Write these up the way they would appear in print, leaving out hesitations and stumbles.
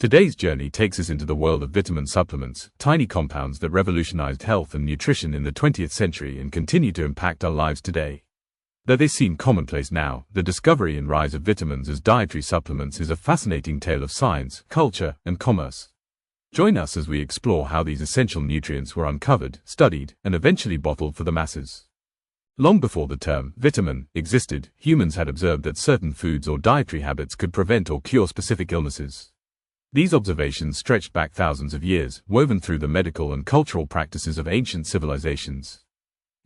Today's journey takes us into the world of vitamin supplements, tiny compounds that revolutionized health and nutrition in the 20th century and continue to impact our lives today. Though they seem commonplace now, the discovery and rise of vitamins as dietary supplements is a fascinating tale of science, culture, and commerce. Join us as we explore how these essential nutrients were uncovered, studied, and eventually bottled for the masses. Long before the term vitamin existed, humans had observed that certain foods or dietary habits could prevent or cure specific illnesses. These observations stretched back thousands of years, woven through the medical and cultural practices of ancient civilizations.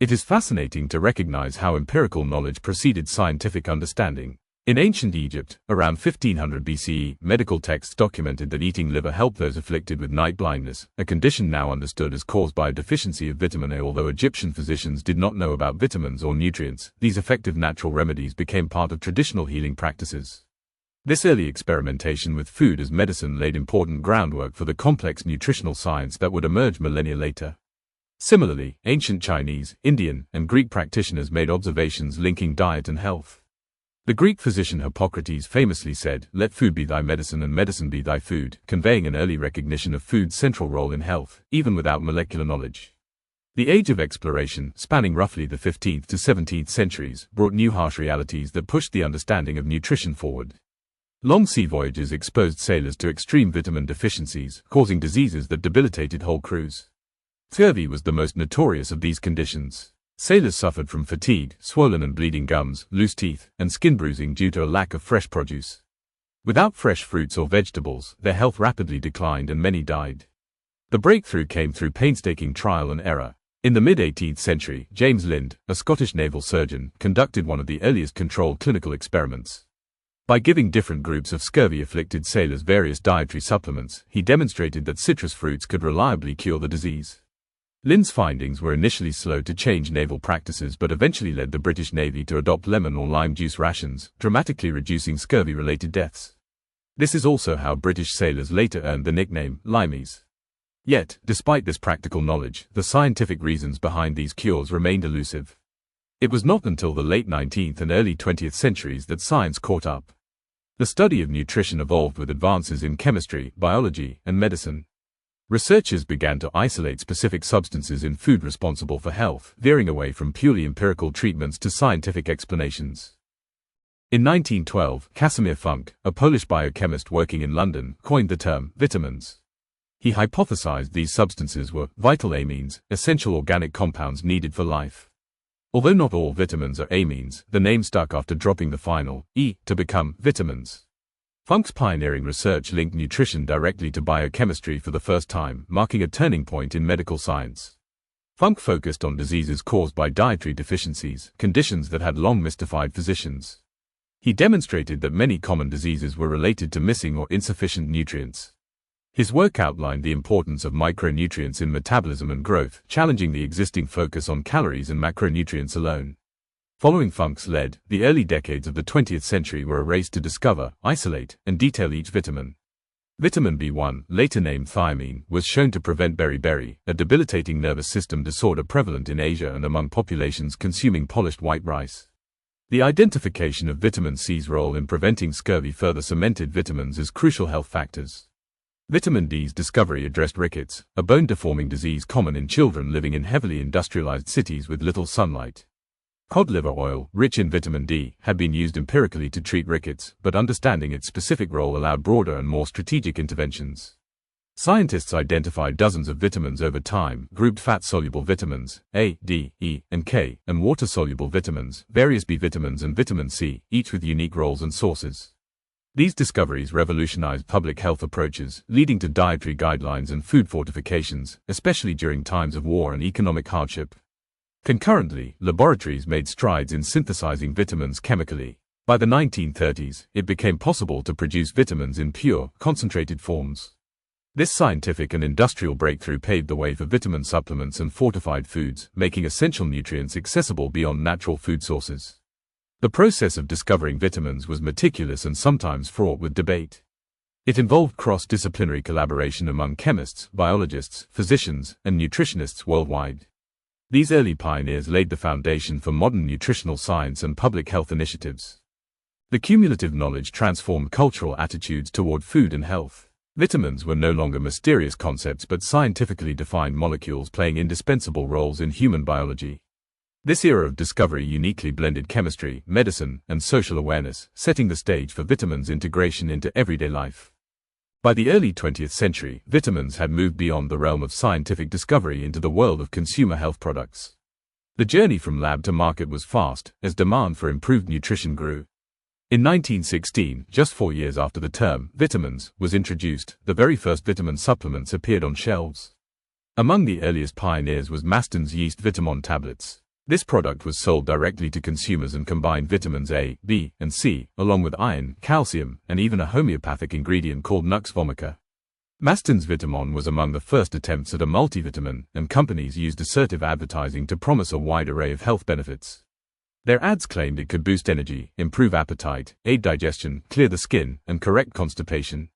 It is fascinating to recognize how empirical knowledge preceded scientific understanding. In ancient Egypt, around 1500 BCE, medical texts documented that eating liver helped those afflicted with night blindness, a condition now understood as caused by a deficiency of vitamin A. Although Egyptian physicians did not know about vitamins or nutrients, these effective natural remedies became part of traditional healing practices. This early experimentation with food as medicine laid important groundwork for the complex nutritional science that would emerge millennia later. Similarly, ancient Chinese, Indian, and Greek practitioners made observations linking diet and health. The Greek physician Hippocrates famously said, "Let food be thy medicine and medicine be thy food," conveying an early recognition of food's central role in health, even without molecular knowledge. The age of exploration, spanning roughly the 15th to 17th centuries, brought new harsh realities that pushed the understanding of nutrition forward. Long sea voyages exposed sailors to extreme vitamin deficiencies, causing diseases that debilitated whole crews. Scurvy was the most notorious of these conditions. Sailors suffered from fatigue, swollen and bleeding gums, loose teeth, and skin bruising due to a lack of fresh produce. Without fresh fruits or vegetables, their health rapidly declined and many died. The breakthrough came through painstaking trial and error. In the mid-18th century, James Lind, a Scottish naval surgeon, conducted one of the earliest controlled clinical experiments. By giving different groups of scurvy-afflicted sailors various dietary supplements, he demonstrated that citrus fruits could reliably cure the disease. Lind's findings were initially slow to change naval practices but eventually led the British Navy to adopt lemon or lime juice rations, dramatically reducing scurvy-related deaths. This is also how British sailors later earned the nickname limeys. Yet, despite this practical knowledge, the scientific reasons behind these cures remained elusive. It was not until the late 19th and early 20th centuries that science caught up. The study of nutrition evolved with advances in chemistry, biology, and medicine. Researchers began to isolate specific substances in food responsible for health, veering away from purely empirical treatments to scientific explanations. In 1912, Casimir Funk, a Polish biochemist working in London, coined the term vitamins. He hypothesized these substances were vital amines, essential organic compounds needed for life. Although not all vitamins are amines, the name stuck after dropping the final E to become vitamins. Funk's pioneering research linked nutrition directly to biochemistry for the first time, marking a turning point in medical science. Funk focused on diseases caused by dietary deficiencies, conditions that had long mystified physicians. He demonstrated that many common diseases were related to missing or insufficient nutrients. His work outlined the importance of micronutrients in metabolism and growth, challenging the existing focus on calories and macronutrients alone. Following Funk's lead, the early decades of the 20th century were a race to discover, isolate, and detail each vitamin. Vitamin B1, later named thiamine, was shown to prevent beriberi, a debilitating nervous system disorder prevalent in Asia and among populations consuming polished white rice. The identification of vitamin C's role in preventing scurvy further cemented vitamins as crucial health factors. Vitamin D's discovery addressed rickets, a bone-deforming disease common in children living in heavily industrialized cities with little sunlight. Cod liver oil, rich in vitamin D, had been used empirically to treat rickets, but understanding its specific role allowed broader and more strategic interventions. Scientists identified dozens of vitamins over time, grouped fat-soluble vitamins, A, D, E, and K, and water-soluble vitamins, various B vitamins and vitamin C, each with unique roles and sources. These discoveries revolutionized public health approaches, leading to dietary guidelines and food fortifications, especially during times of war and economic hardship. Concurrently, laboratories made strides in synthesizing vitamins chemically. By the 1930s, it became possible to produce vitamins in pure, concentrated forms. This scientific and industrial breakthrough paved the way for vitamin supplements and fortified foods, making essential nutrients accessible beyond natural food sources. The process of discovering vitamins was meticulous and sometimes fraught with debate. It involved cross-disciplinary collaboration among chemists, biologists, physicians, and nutritionists worldwide. These early pioneers laid the foundation for modern nutritional science and public health initiatives. The cumulative knowledge transformed cultural attitudes toward food and health. Vitamins were no longer mysterious concepts but scientifically defined molecules playing indispensable roles in human biology. This era of discovery uniquely blended chemistry, medicine, and social awareness, setting the stage for vitamins' integration into everyday life. By the early 20th century, vitamins had moved beyond the realm of scientific discovery into the world of consumer health products. The journey from lab to market was fast, as demand for improved nutrition grew. In 1916, just 4 years after the term vitamins was introduced, the very first vitamin supplements appeared on shelves. Among the earliest pioneers was Maston's yeast Vitamon tablets. This product was sold directly to consumers and combined vitamins A, B, and C, along with iron, calcium, and even a homeopathic ingredient called Nux vomica. Maston's Vitamon was among the first attempts at a multivitamin, and companies used assertive advertising to promise a wide array of health benefits. Their ads claimed it could boost energy, improve appetite, aid digestion, clear the skin, and correct constipation.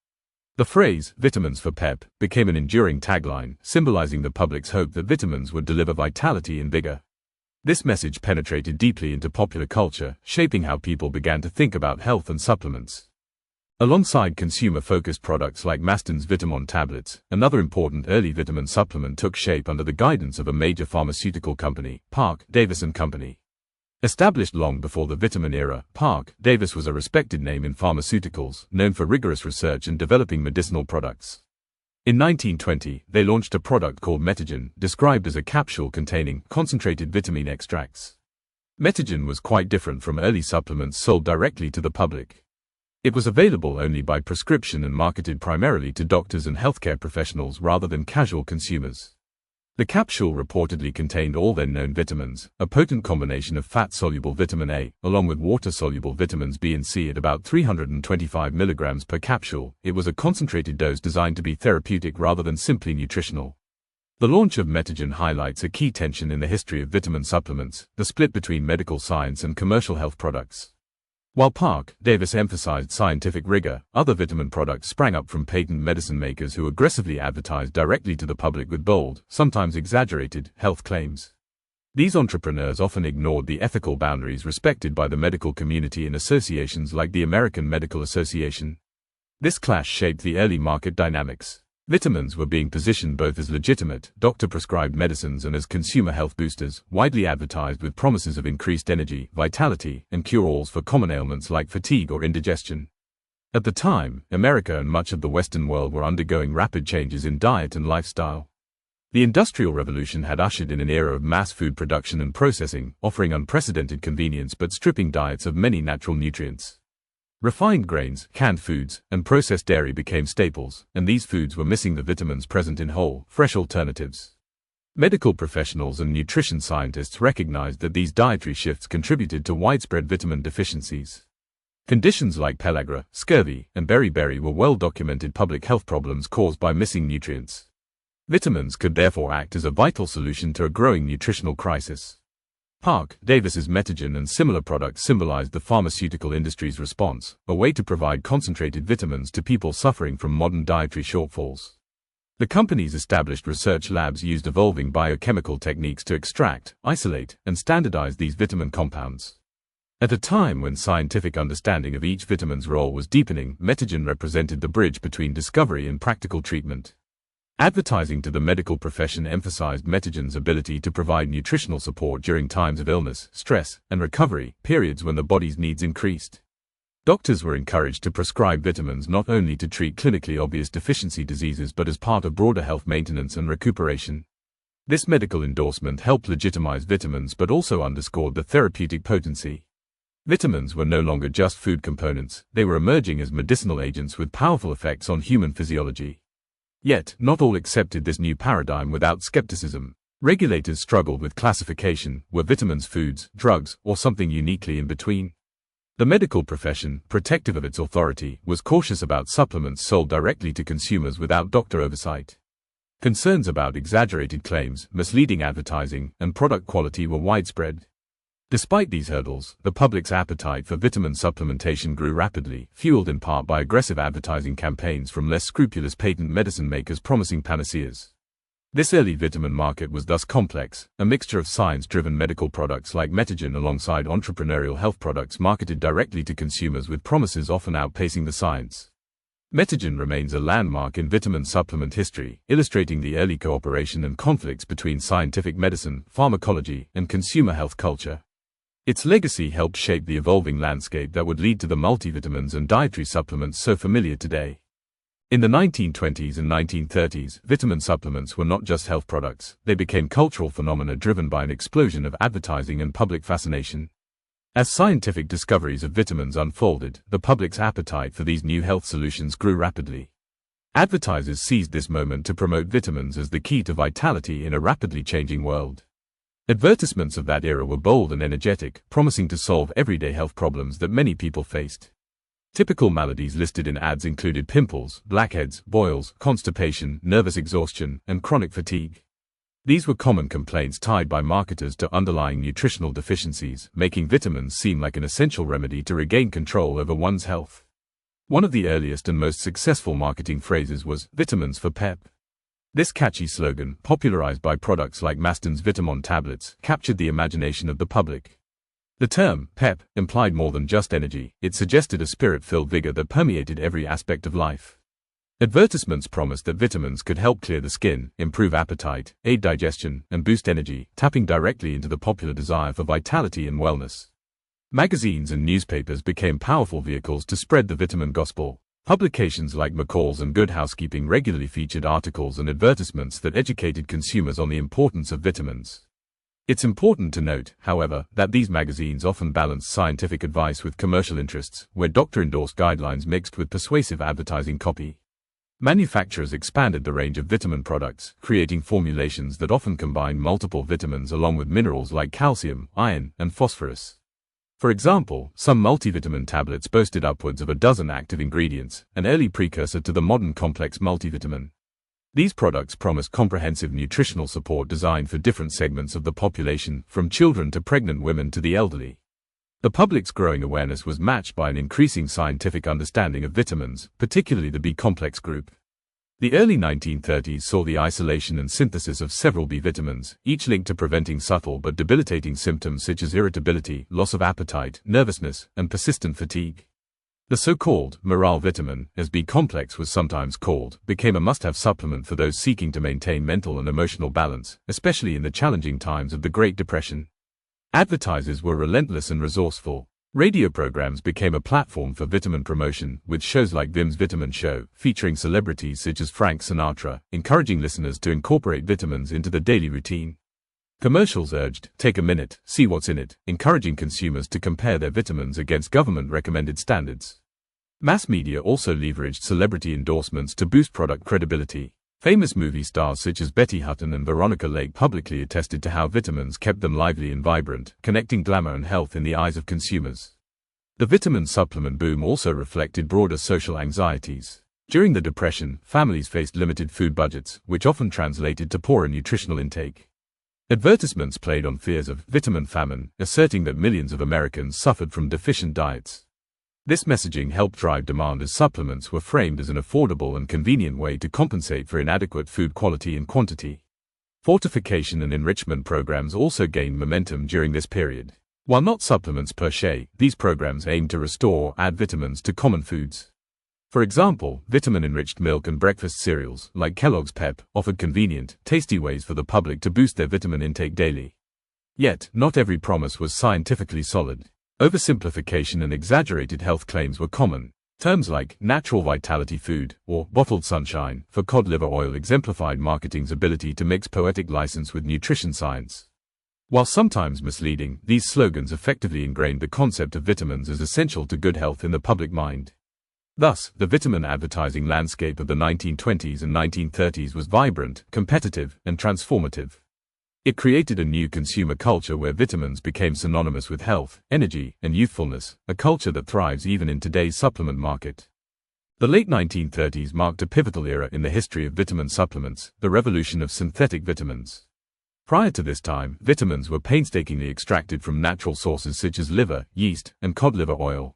The phrase, "vitamins for pep," became an enduring tagline, symbolizing the public's hope that vitamins would deliver vitality and vigor. This message penetrated deeply into popular culture, shaping how people began to think about health and supplements. Alongside consumer-focused products like Maston's Vitamon tablets, another important early vitamin supplement took shape under the guidance of a major pharmaceutical company, Parke, Davis & Company. Established long before the vitamin era, Parke, Davis was a respected name in pharmaceuticals, known for rigorous research and developing medicinal products. In 1920, they launched a product called Metagen, described as a capsule containing concentrated vitamin extracts. Metagen was quite different from early supplements sold directly to the public. It was available only by prescription and marketed primarily to doctors and healthcare professionals rather than casual consumers. The capsule reportedly contained all then known vitamins, a potent combination of fat-soluble vitamin A, along with water-soluble vitamins B and C at about 325 mg per capsule. It was a concentrated dose designed to be therapeutic rather than simply nutritional. The launch of Metagen highlights a key tension in the history of vitamin supplements, the split between medical science and commercial health products. While Parke, Davis emphasized scientific rigor, other vitamin products sprang up from patent medicine makers who aggressively advertised directly to the public with bold, sometimes exaggerated, health claims. These entrepreneurs often ignored the ethical boundaries respected by the medical community in associations like the American Medical Association. This clash shaped the early market dynamics. Vitamins were being positioned both as legitimate, doctor-prescribed medicines and as consumer health boosters, widely advertised with promises of increased energy, vitality, and cure-alls for common ailments like fatigue or indigestion. At the time, America and much of the Western world were undergoing rapid changes in diet and lifestyle. The Industrial Revolution had ushered in an era of mass food production and processing, offering unprecedented convenience but stripping diets of many natural nutrients. Refined grains, canned foods, and processed dairy became staples, and these foods were missing the vitamins present in whole, fresh alternatives. Medical professionals and nutrition scientists recognized that these dietary shifts contributed to widespread vitamin deficiencies. Conditions like pellagra, scurvy, and beriberi were well-documented public health problems caused by missing nutrients. Vitamins could therefore act as a vital solution to a growing nutritional crisis. Parke, Davis's Metagen and similar products symbolized the pharmaceutical industry's response, a way to provide concentrated vitamins to people suffering from modern dietary shortfalls. The company's established research labs used evolving biochemical techniques to extract, isolate, and standardize these vitamin compounds. At a time when scientific understanding of each vitamin's role was deepening, Metagen represented the bridge between discovery and practical treatment. Advertising to the medical profession emphasized Metagen's ability to provide nutritional support during times of illness, stress, and recovery, periods when the body's needs increased. Doctors were encouraged to prescribe vitamins not only to treat clinically obvious deficiency diseases but as part of broader health maintenance and recuperation. This medical endorsement helped legitimize vitamins but also underscored the therapeutic potency. Vitamins were no longer just food components, they were emerging as medicinal agents with powerful effects on human physiology. Yet, not all accepted this new paradigm without skepticism. Regulators struggled with classification: were vitamins foods, drugs, or something uniquely in between? The medical profession, protective of its authority, was cautious about supplements sold directly to consumers without doctor oversight. Concerns about exaggerated claims, misleading advertising, and product quality were widespread. Despite these hurdles, the public's appetite for vitamin supplementation grew rapidly, fueled in part by aggressive advertising campaigns from less scrupulous patent medicine makers promising panaceas. This early vitamin market was thus complex, a mixture of science-driven medical products like Metagen alongside entrepreneurial health products marketed directly to consumers with promises often outpacing the science. Metagen remains a landmark in vitamin supplement history, illustrating the early cooperation and conflicts between scientific medicine, pharmacology, and consumer health culture. Its legacy helped shape the evolving landscape that would lead to the multivitamins and dietary supplements so familiar today. In the 1920s and 1930s, vitamin supplements were not just health products, they became cultural phenomena driven by an explosion of advertising and public fascination. As scientific discoveries of vitamins unfolded, the public's appetite for these new health solutions grew rapidly. Advertisers seized this moment to promote vitamins as the key to vitality in a rapidly changing world. Advertisements of that era were bold and energetic, promising to solve everyday health problems that many people faced. Typical maladies listed in ads included pimples, blackheads, boils, constipation, nervous exhaustion, and chronic fatigue. These were common complaints tied by marketers to underlying nutritional deficiencies, making vitamins seem like an essential remedy to regain control over one's health. One of the earliest and most successful marketing phrases was, "Vitamins for Pep." This catchy slogan, popularized by products like Maston's Vitamon tablets, captured the imagination of the public. The term, pep, implied more than just energy, it suggested a spirit-filled vigor that permeated every aspect of life. Advertisements promised that vitamins could help clear the skin, improve appetite, aid digestion, and boost energy, tapping directly into the popular desire for vitality and wellness. Magazines and newspapers became powerful vehicles to spread the vitamin gospel. Publications like McCall's and Good Housekeeping regularly featured articles and advertisements that educated consumers on the importance of vitamins. It's important to note, however, that these magazines often balanced scientific advice with commercial interests, where doctor-endorsed guidelines mixed with persuasive advertising copy. Manufacturers expanded the range of vitamin products, creating formulations that often combine multiple vitamins along with minerals like calcium, iron, and phosphorus. For example, some multivitamin tablets boasted upwards of a dozen active ingredients, an early precursor to the modern complex multivitamin. These products promised comprehensive nutritional support designed for different segments of the population, from children to pregnant women to the elderly. The public's growing awareness was matched by an increasing scientific understanding of vitamins, particularly the B-complex group. The early 1930s saw the isolation and synthesis of several B vitamins, each linked to preventing subtle but debilitating symptoms such as irritability, loss of appetite, nervousness, and persistent fatigue. The so-called morale vitamin, as B-complex was sometimes called, became a must-have supplement for those seeking to maintain mental and emotional balance, especially in the challenging times of the Great Depression. Advertisers were relentless and resourceful. Radio programs became a platform for vitamin promotion, with shows like Vim's Vitamin Show, featuring celebrities such as Frank Sinatra, encouraging listeners to incorporate vitamins into the daily routine. Commercials urged, "Take a minute, see what's in it," encouraging consumers to compare their vitamins against government-recommended standards. Mass media also leveraged celebrity endorsements to boost product credibility. Famous movie stars such as Betty Hutton and Veronica Lake publicly attested to how vitamins kept them lively and vibrant, connecting glamour and health in the eyes of consumers. The vitamin supplement boom also reflected broader social anxieties. During the Depression, families faced limited food budgets, which often translated to poorer nutritional intake. Advertisements played on fears of vitamin famine, asserting that millions of Americans suffered from deficient diets. This messaging helped drive demand as supplements were framed as an affordable and convenient way to compensate for inadequate food quality and quantity. Fortification and enrichment programs also gained momentum during this period. While not supplements per se, these programs aimed to restore or add vitamins to common foods. For example, vitamin-enriched milk and breakfast cereals, like Kellogg's Pep, offered convenient, tasty ways for the public to boost their vitamin intake daily. Yet, not every promise was scientifically solid. Oversimplification and exaggerated health claims were common. Terms like natural vitality food or bottled sunshine for cod liver oil exemplified marketing's ability to mix poetic license with nutrition science. While sometimes misleading, these slogans effectively ingrained the concept of vitamins as essential to good health in the public mind. Thus, the vitamin advertising landscape of the 1920s and 1930s was vibrant, competitive, and transformative. It created a new consumer culture where vitamins became synonymous with health, energy, and youthfulness, a culture that thrives even in today's supplement market. The late 1930s marked a pivotal era in the history of vitamin supplements, the revolution of synthetic vitamins. Prior to this time, vitamins were painstakingly extracted from natural sources such as liver, yeast, and cod liver oil.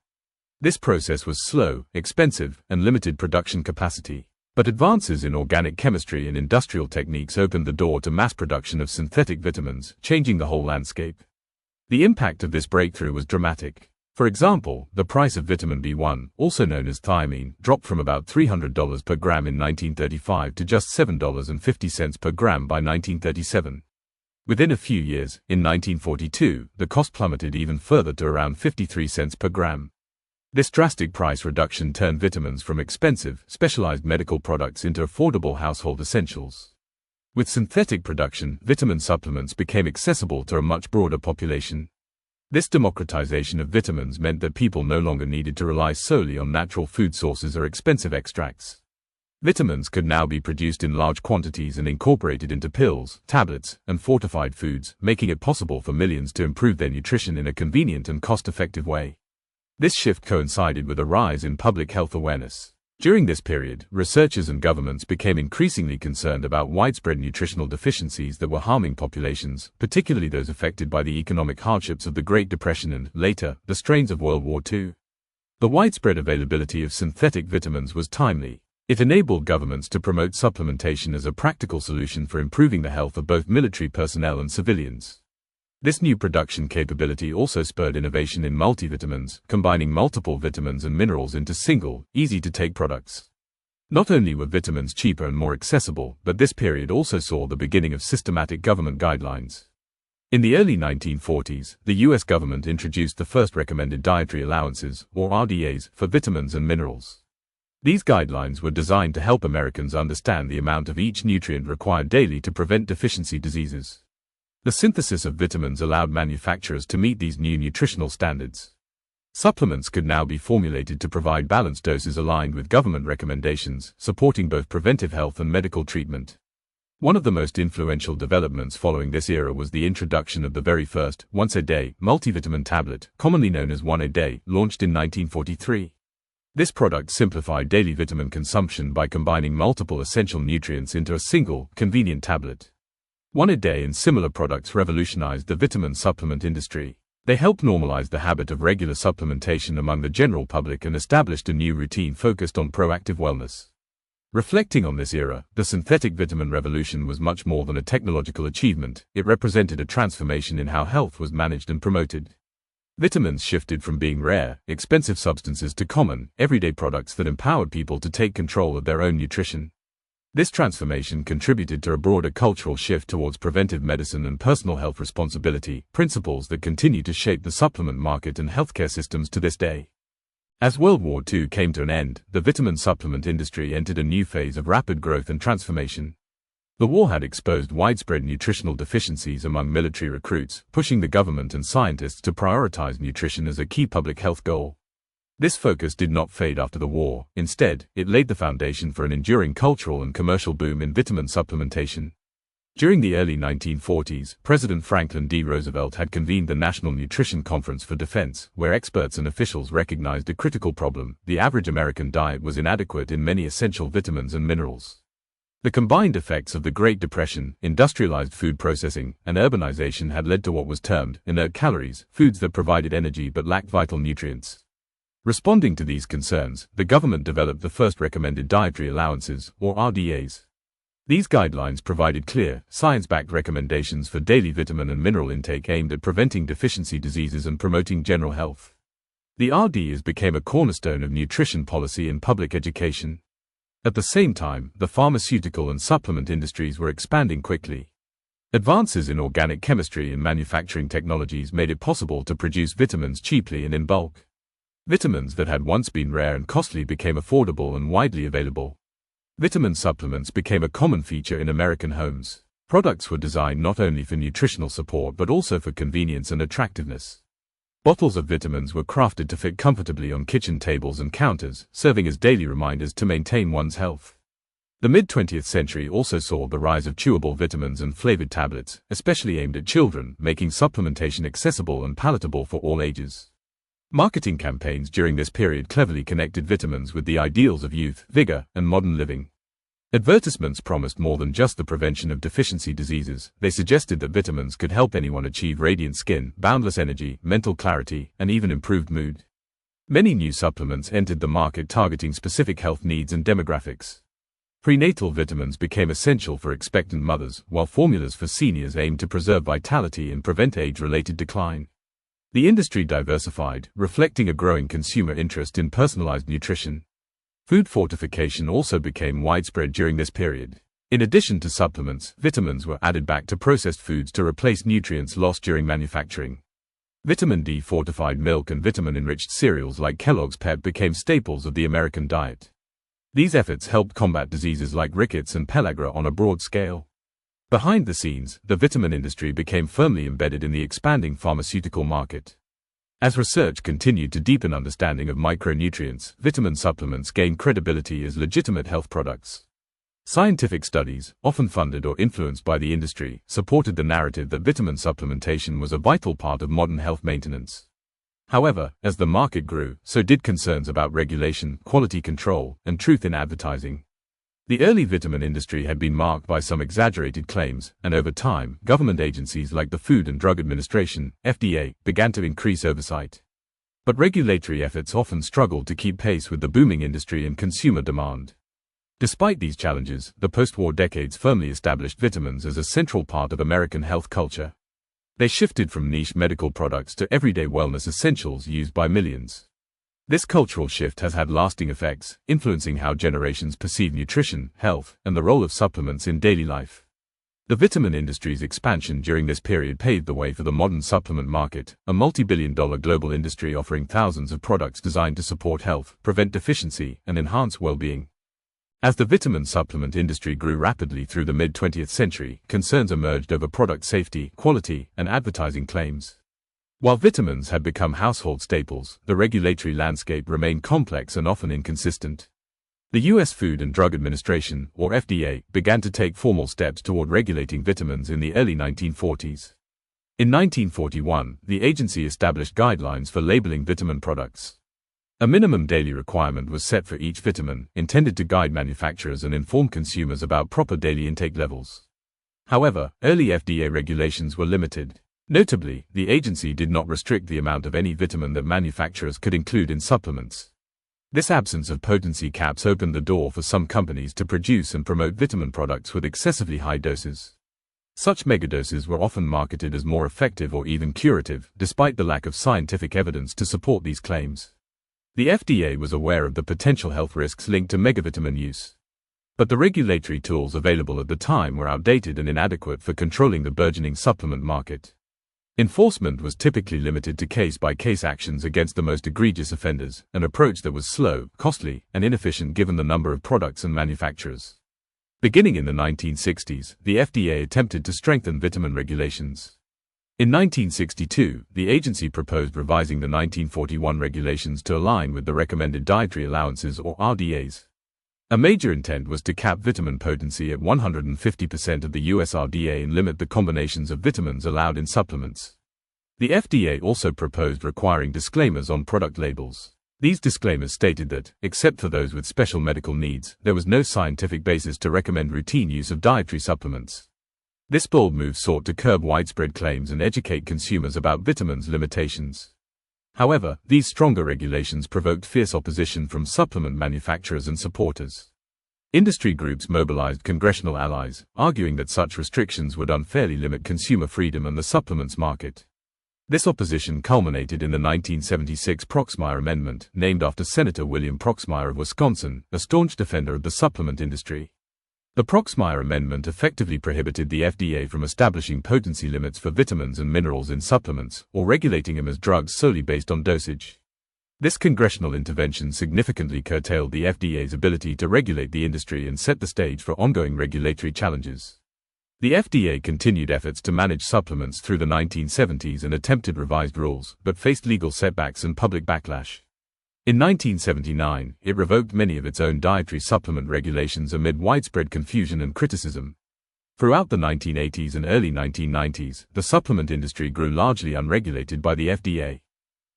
This process was slow, expensive, and limited production capacity. But advances in organic chemistry and industrial techniques opened the door to mass production of synthetic vitamins, changing the whole landscape. The impact of this breakthrough was dramatic. For example, the price of vitamin B1, also known as thiamine, dropped from about $300 per gram in 1935 to just $7.50 per gram by 1937. Within a few years, in 1942, the cost plummeted even further to around 53 cents per gram. This drastic price reduction turned vitamins from expensive, specialized medical products into affordable household essentials. With synthetic production, vitamin supplements became accessible to a much broader population. This democratization of vitamins meant that people no longer needed to rely solely on natural food sources or expensive extracts. Vitamins could now be produced in large quantities and incorporated into pills, tablets, and fortified foods, making it possible for millions to improve their nutrition in a convenient and cost-effective way. This shift coincided with a rise in public health awareness. During this period, researchers and governments became increasingly concerned about widespread nutritional deficiencies that were harming populations, particularly those affected by the economic hardships of the Great Depression and, later, the strains of World War II. The widespread availability of synthetic vitamins was timely. It enabled governments to promote supplementation as a practical solution for improving the health of both military personnel and civilians. This new production capability also spurred innovation in multivitamins, combining multiple vitamins and minerals into single, easy-to-take products. Not only were vitamins cheaper and more accessible, but this period also saw the beginning of systematic government guidelines. In the early 1940s, the U.S. government introduced the first recommended dietary allowances, or RDAs, for vitamins and minerals. These guidelines were designed to help Americans understand the amount of each nutrient required daily to prevent deficiency diseases. The synthesis of vitamins allowed manufacturers to meet these new nutritional standards. Supplements could now be formulated to provide balanced doses aligned with government recommendations, supporting both preventive health and medical treatment. One of the most influential developments following this era was the introduction of the very first, once-a-day, multivitamin tablet, commonly known as One-A-Day, launched in 1943. This product simplified daily vitamin consumption by combining multiple essential nutrients into a single, convenient tablet. One-A-Day and similar products revolutionized the vitamin supplement industry. They helped normalize the habit of regular supplementation among the general public and established a new routine focused on proactive wellness. Reflecting on this era, the synthetic vitamin revolution was much more than a technological achievement. It represented a transformation in how health was managed and promoted. Vitamins shifted from being rare, expensive substances to common, everyday products that empowered people to take control of their own nutrition. This transformation contributed to a broader cultural shift towards preventive medicine and personal health responsibility, principles that continue to shape the supplement market and healthcare systems to this day. As World War II came to an end, the vitamin supplement industry entered a new phase of rapid growth and transformation. The war had exposed widespread nutritional deficiencies among military recruits, pushing the government and scientists to prioritize nutrition as a key public health goal. This focus did not fade after the war. Instead, it laid the foundation for an enduring cultural and commercial boom in vitamin supplementation. During the early 1940s, President Franklin D. Roosevelt had convened the National Nutrition Conference for Defense, where experts and officials recognized a critical problem: the average American diet was inadequate in many essential vitamins and minerals. The combined effects of the Great Depression, industrialized food processing, and urbanization had led to what was termed inert calories, foods that provided energy but lacked vital nutrients. Responding to these concerns, the government developed the first recommended dietary allowances, or RDAs. These guidelines provided clear, science-backed recommendations for daily vitamin and mineral intake aimed at preventing deficiency diseases and promoting general health. The RDAs became a cornerstone of nutrition policy and public education. At the same time, the pharmaceutical and supplement industries were expanding quickly. Advances in organic chemistry and manufacturing technologies made it possible to produce vitamins cheaply and in bulk. Vitamins that had once been rare and costly became affordable and widely available. Vitamin supplements became a common feature in American homes. Products were designed not only for nutritional support but also for convenience and attractiveness. Bottles of vitamins were crafted to fit comfortably on kitchen tables and counters, serving as daily reminders to maintain one's health. The mid-20th century also saw the rise of chewable vitamins and flavored tablets, especially aimed at children, making supplementation accessible and palatable for all ages. Marketing campaigns during this period cleverly connected vitamins with the ideals of youth, vigor, and modern living. Advertisements promised more than just the prevention of deficiency diseases. They suggested that vitamins could help anyone achieve radiant skin, boundless energy, mental clarity, and even improved mood. Many new supplements entered the market targeting specific health needs and demographics. Prenatal vitamins became essential for expectant mothers, while formulas for seniors aimed to preserve vitality and prevent age-related decline. The industry diversified, reflecting a growing consumer interest in personalized nutrition. Food fortification also became widespread during this period. In addition to supplements, vitamins were added back to processed foods to replace nutrients lost during manufacturing. Vitamin D fortified milk and vitamin-enriched cereals like Kellogg's Pep became staples of the American diet. These efforts helped combat diseases like rickets and pellagra on a broad scale. Behind the scenes, the vitamin industry became firmly embedded in the expanding pharmaceutical market. As research continued to deepen understanding of micronutrients, vitamin supplements gained credibility as legitimate health products. Scientific studies, often funded or influenced by the industry, supported the narrative that vitamin supplementation was a vital part of modern health maintenance. However, as the market grew, so did concerns about regulation, quality control, and truth in advertising. The early vitamin industry had been marked by some exaggerated claims, and over time, government agencies like the Food and Drug Administration, FDA, began to increase oversight. But regulatory efforts often struggled to keep pace with the booming industry and consumer demand. Despite these challenges, the post-war decades firmly established vitamins as a central part of American health culture. They shifted from niche medical products to everyday wellness essentials used by millions. This cultural shift has had lasting effects, influencing how generations perceive nutrition, health, and the role of supplements in daily life. The vitamin industry's expansion during this period paved the way for the modern supplement market, a multi-billion-dollar global industry offering thousands of products designed to support health, prevent deficiency, and enhance well-being. As the vitamin supplement industry grew rapidly through the mid-20th century, concerns emerged over product safety, quality, and advertising claims. While vitamins had become household staples, the regulatory landscape remained complex and often inconsistent. The U.S. Food and Drug Administration, or FDA, began to take formal steps toward regulating vitamins in the early 1940s. In 1941, the agency established guidelines for labeling vitamin products. A minimum daily requirement was set for each vitamin, intended to guide manufacturers and inform consumers about proper daily intake levels. However, early FDA regulations were limited. Notably, the agency did not restrict the amount of any vitamin that manufacturers could include in supplements. This absence of potency caps opened the door for some companies to produce and promote vitamin products with excessively high doses. Such megadoses were often marketed as more effective or even curative, despite the lack of scientific evidence to support these claims. The FDA was aware of the potential health risks linked to megavitamin use. But the regulatory tools available at the time were outdated and inadequate for controlling the burgeoning supplement market. Enforcement was typically limited to case-by-case actions against the most egregious offenders, an approach that was slow, costly, and inefficient given the number of products and manufacturers. Beginning in the 1960s, the FDA attempted to strengthen vitamin regulations. In 1962, the agency proposed revising the 1941 regulations to align with the recommended dietary allowances or RDAs. A major intent was to cap vitamin potency at 150% of the US RDA and limit the combinations of vitamins allowed in supplements. The FDA also proposed requiring disclaimers on product labels. These disclaimers stated that, except for those with special medical needs, there was no scientific basis to recommend routine use of dietary supplements. This bold move sought to curb widespread claims and educate consumers about vitamins' limitations. However, these stronger regulations provoked fierce opposition from supplement manufacturers and supporters. Industry groups mobilized congressional allies, arguing that such restrictions would unfairly limit consumer freedom and the supplements market. This opposition culminated in the 1976 Proxmire Amendment, named after Senator William Proxmire of Wisconsin, a staunch defender of the supplement industry. The Proxmire Amendment effectively prohibited the FDA from establishing potency limits for vitamins and minerals in supplements, or regulating them as drugs solely based on dosage. This congressional intervention significantly curtailed the FDA's ability to regulate the industry and set the stage for ongoing regulatory challenges. The FDA continued efforts to manage supplements through the 1970s and attempted revised rules, but faced legal setbacks and public backlash. In 1979, it revoked many of its own dietary supplement regulations amid widespread confusion and criticism. Throughout the 1980s and early 1990s, the supplement industry grew largely unregulated by the FDA.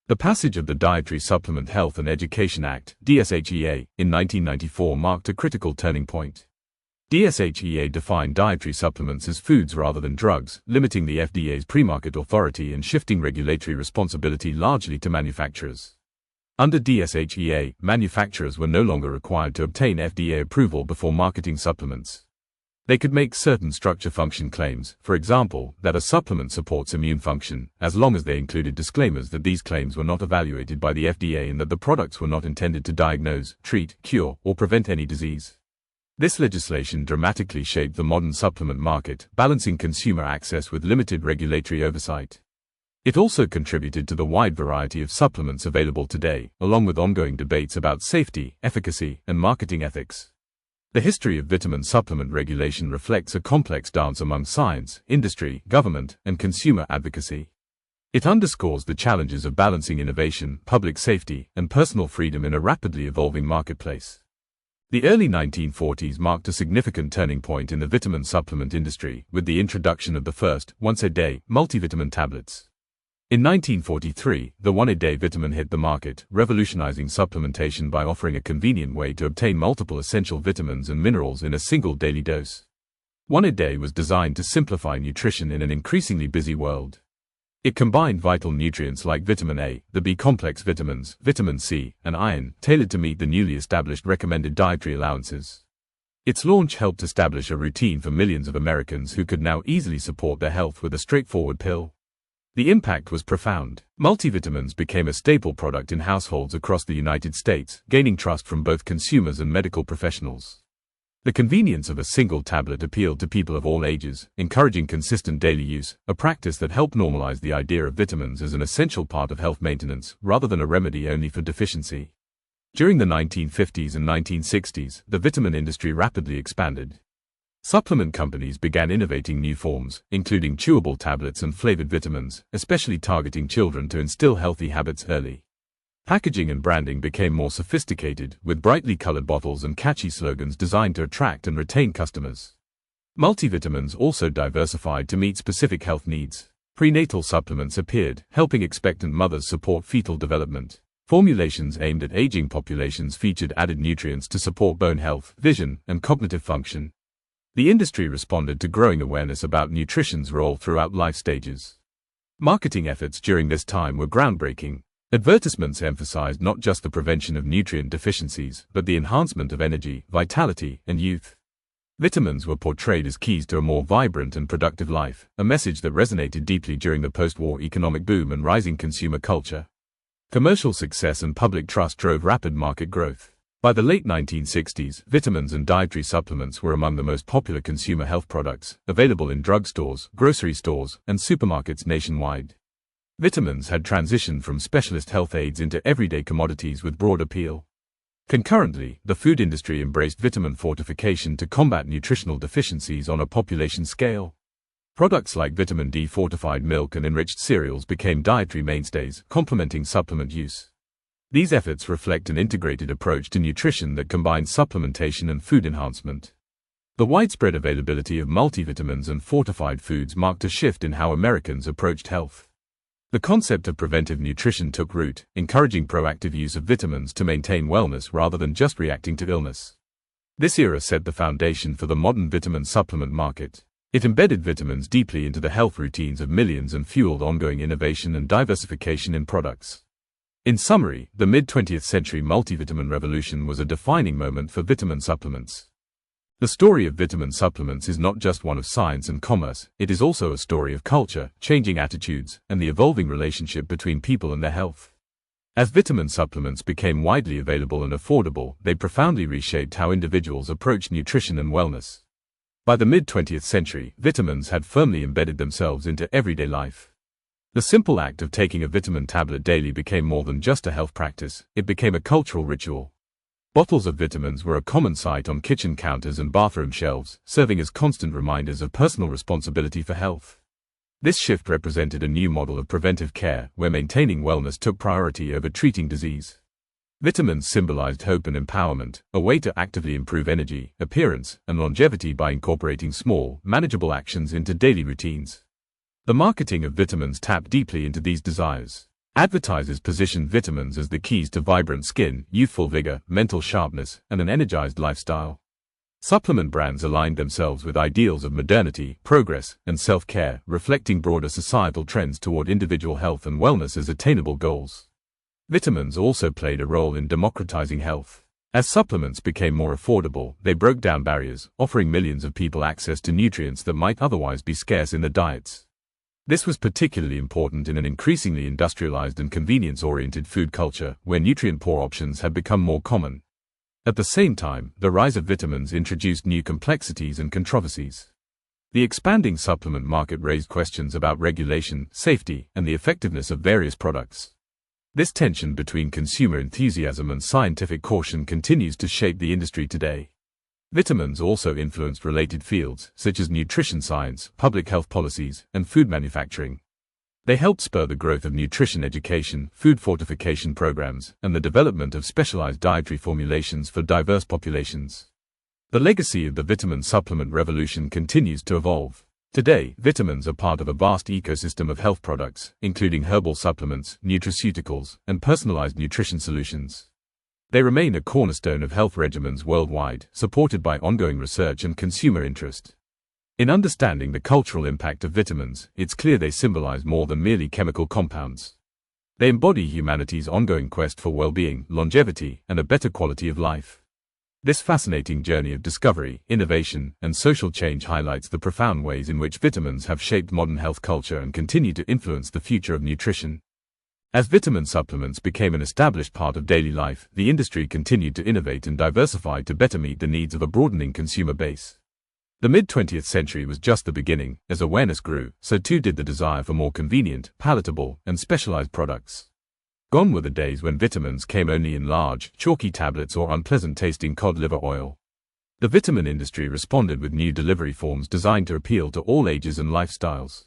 The passage of the Dietary Supplement Health and Education Act, DSHEA, in 1994 marked a critical turning point. DSHEA defined dietary supplements as foods rather than drugs, limiting the FDA's pre-market authority and shifting regulatory responsibility largely to manufacturers. Under DSHEA, manufacturers were no longer required to obtain FDA approval before marketing supplements. They could make certain structure-function claims, for example, that a supplement supports immune function, as long as they included disclaimers that these claims were not evaluated by the FDA and that the products were not intended to diagnose, treat, cure, or prevent any disease. This legislation dramatically shaped the modern supplement market, balancing consumer access with limited regulatory oversight. It also contributed to the wide variety of supplements available today, along with ongoing debates about safety, efficacy, and marketing ethics. The history of vitamin supplement regulation reflects a complex dance among science, industry, government, and consumer advocacy. It underscores the challenges of balancing innovation, public safety, and personal freedom in a rapidly evolving marketplace. The early 1940s marked a significant turning point in the vitamin supplement industry, with the introduction of the first, once-a-day, multivitamin tablets. In 1943, the one-a-day vitamin hit the market, revolutionizing supplementation by offering a convenient way to obtain multiple essential vitamins and minerals in a single daily dose. One-a-day was designed to simplify nutrition in an increasingly busy world. It combined vital nutrients like vitamin A, the B-complex vitamins, vitamin C, and iron, tailored to meet the newly established recommended dietary allowances. Its launch helped establish a routine for millions of Americans who could now easily support their health with a straightforward pill. The impact was profound. Multivitamins became a staple product in households across the United States, gaining trust from both consumers and medical professionals. The convenience of a single tablet appealed to people of all ages, encouraging consistent daily use, a practice that helped normalize the idea of vitamins as an essential part of health maintenance, rather than a remedy only for deficiency. During the 1950s and 1960s, the vitamin industry rapidly expanded. Supplement companies began innovating new forms, including chewable tablets and flavored vitamins, especially targeting children to instill healthy habits early. Packaging and branding became more sophisticated, with brightly colored bottles and catchy slogans designed to attract and retain customers. Multivitamins also diversified to meet specific health needs. Prenatal supplements appeared, helping expectant mothers support fetal development. Formulations aimed at aging populations featured added nutrients to support bone health, vision, and cognitive function. The industry responded to growing awareness about nutrition's role throughout life stages. Marketing efforts during this time were groundbreaking. Advertisements emphasized not just the prevention of nutrient deficiencies, but the enhancement of energy, vitality, and youth. Vitamins were portrayed as keys to a more vibrant and productive life, a message that resonated deeply during the post-war economic boom and rising consumer culture. Commercial success and public trust drove rapid market growth. By the late 1960s, vitamins and dietary supplements were among the most popular consumer health products, available in drugstores, grocery stores, and supermarkets nationwide. Vitamins had transitioned from specialist health aids into everyday commodities with broad appeal. Concurrently, the food industry embraced vitamin fortification to combat nutritional deficiencies on a population scale. Products like vitamin D fortified milk and enriched cereals became dietary mainstays, complementing supplement use. These efforts reflect an integrated approach to nutrition that combines supplementation and food enhancement. The widespread availability of multivitamins and fortified foods marked a shift in how Americans approached health. The concept of preventive nutrition took root, encouraging proactive use of vitamins to maintain wellness rather than just reacting to illness. This era set the foundation for the modern vitamin supplement market. It embedded vitamins deeply into the health routines of millions and fueled ongoing innovation and diversification in products. In summary, the mid-20th century multivitamin revolution was a defining moment for vitamin supplements. The story of vitamin supplements is not just one of science and commerce, it is also a story of culture, changing attitudes, and the evolving relationship between people and their health. As vitamin supplements became widely available and affordable, they profoundly reshaped how individuals approached nutrition and wellness. By the mid-20th century, vitamins had firmly embedded themselves into everyday life. The simple act of taking a vitamin tablet daily became more than just a health practice, it became a cultural ritual. Bottles of vitamins were a common sight on kitchen counters and bathroom shelves, serving as constant reminders of personal responsibility for health. This shift represented a new model of preventive care, where maintaining wellness took priority over treating disease. Vitamins symbolized hope and empowerment, a way to actively improve energy, appearance, and longevity by incorporating small, manageable actions into daily routines. The marketing of vitamins tapped deeply into these desires. Advertisers positioned vitamins as the keys to vibrant skin, youthful vigor, mental sharpness, and an energized lifestyle. Supplement brands aligned themselves with ideals of modernity, progress, and self-care, reflecting broader societal trends toward individual health and wellness as attainable goals. Vitamins also played a role in democratizing health. As supplements became more affordable, they broke down barriers, offering millions of people access to nutrients that might otherwise be scarce in their diets. This was particularly important in an increasingly industrialized and convenience-oriented food culture, where nutrient-poor options had become more common. At the same time, the rise of vitamins introduced new complexities and controversies. The expanding supplement market raised questions about regulation, safety, and the effectiveness of various products. This tension between consumer enthusiasm and scientific caution continues to shape the industry today. Vitamins also influenced related fields, such as nutrition science, public health policies, and food manufacturing. They helped spur the growth of nutrition education, food fortification programs, and the development of specialized dietary formulations for diverse populations. The legacy of the vitamin supplement revolution continues to evolve. Today, vitamins are part of a vast ecosystem of health products, including herbal supplements, nutraceuticals, and personalized nutrition solutions. They remain a cornerstone of health regimens worldwide, supported by ongoing research and consumer interest. In understanding the cultural impact of vitamins, it's clear they symbolize more than merely chemical compounds. They embody humanity's ongoing quest for well-being, longevity, and a better quality of life. This fascinating journey of discovery, innovation, and social change highlights the profound ways in which vitamins have shaped modern health culture and continue to influence the future of nutrition. As vitamin supplements became an established part of daily life, the industry continued to innovate and diversify to better meet the needs of a broadening consumer base. The mid-20th century was just the beginning. As awareness grew, so too did the desire for more convenient, palatable, and specialized products. Gone were the days when vitamins came only in large, chalky tablets or unpleasant-tasting cod liver oil. The vitamin industry responded with new delivery forms designed to appeal to all ages and lifestyles.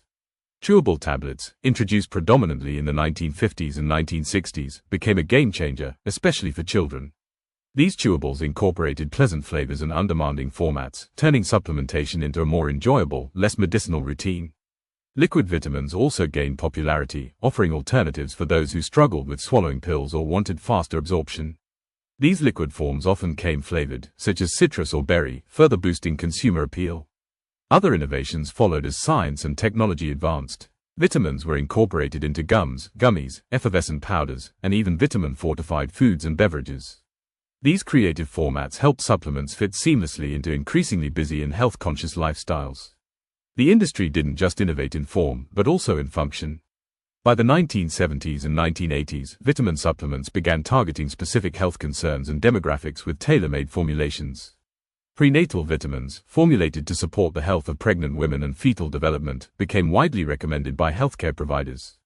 Chewable tablets, introduced predominantly in the 1950s and 1960s, became a game-changer, especially for children. These chewables incorporated pleasant flavors and undemanding formats, turning supplementation into a more enjoyable, less medicinal routine. Liquid vitamins also gained popularity, offering alternatives for those who struggled with swallowing pills or wanted faster absorption. These liquid forms often came flavored, such as citrus or berry, further boosting consumer appeal. Other innovations followed as science and technology advanced. Vitamins were incorporated into gums, gummies, effervescent powders, and even vitamin-fortified foods and beverages. These creative formats helped supplements fit seamlessly into increasingly busy and health-conscious lifestyles. The industry didn't just innovate in form, but also in function. By the 1970s and 1980s, vitamin supplements began targeting specific health concerns and demographics with tailor-made formulations. Prenatal vitamins, formulated to support the health of pregnant women and fetal development, became widely recommended by healthcare providers.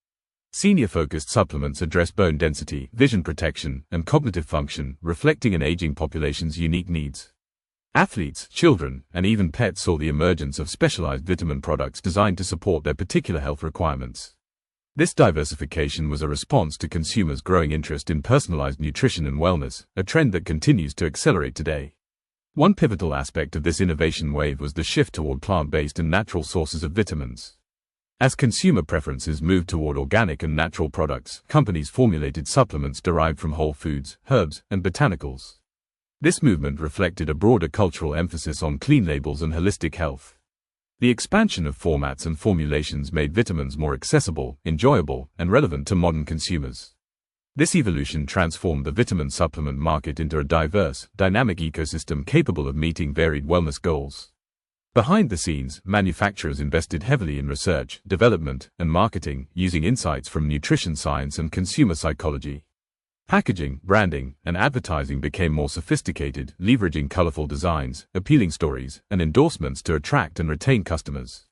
Senior-focused supplements address bone density, vision protection, and cognitive function, reflecting an aging population's unique needs. Athletes, children, and even pets saw the emergence of specialized vitamin products designed to support their particular health requirements. This diversification was a response to consumers' growing interest in personalized nutrition and wellness, a trend that continues to accelerate today. One pivotal aspect of this innovation wave was the shift toward plant-based and natural sources of vitamins. As consumer preferences moved toward organic and natural products, companies formulated supplements derived from whole foods, herbs, and botanicals. This movement reflected a broader cultural emphasis on clean labels and holistic health. The expansion of formats and formulations made vitamins more accessible, enjoyable, and relevant to modern consumers. This evolution transformed the vitamin supplement market into a diverse, dynamic ecosystem capable of meeting varied wellness goals. Behind the scenes, manufacturers invested heavily in research, development, and marketing, using insights from nutrition science and consumer psychology. Packaging, branding, and advertising became more sophisticated, leveraging colorful designs, appealing stories, and endorsements to attract and retain customers.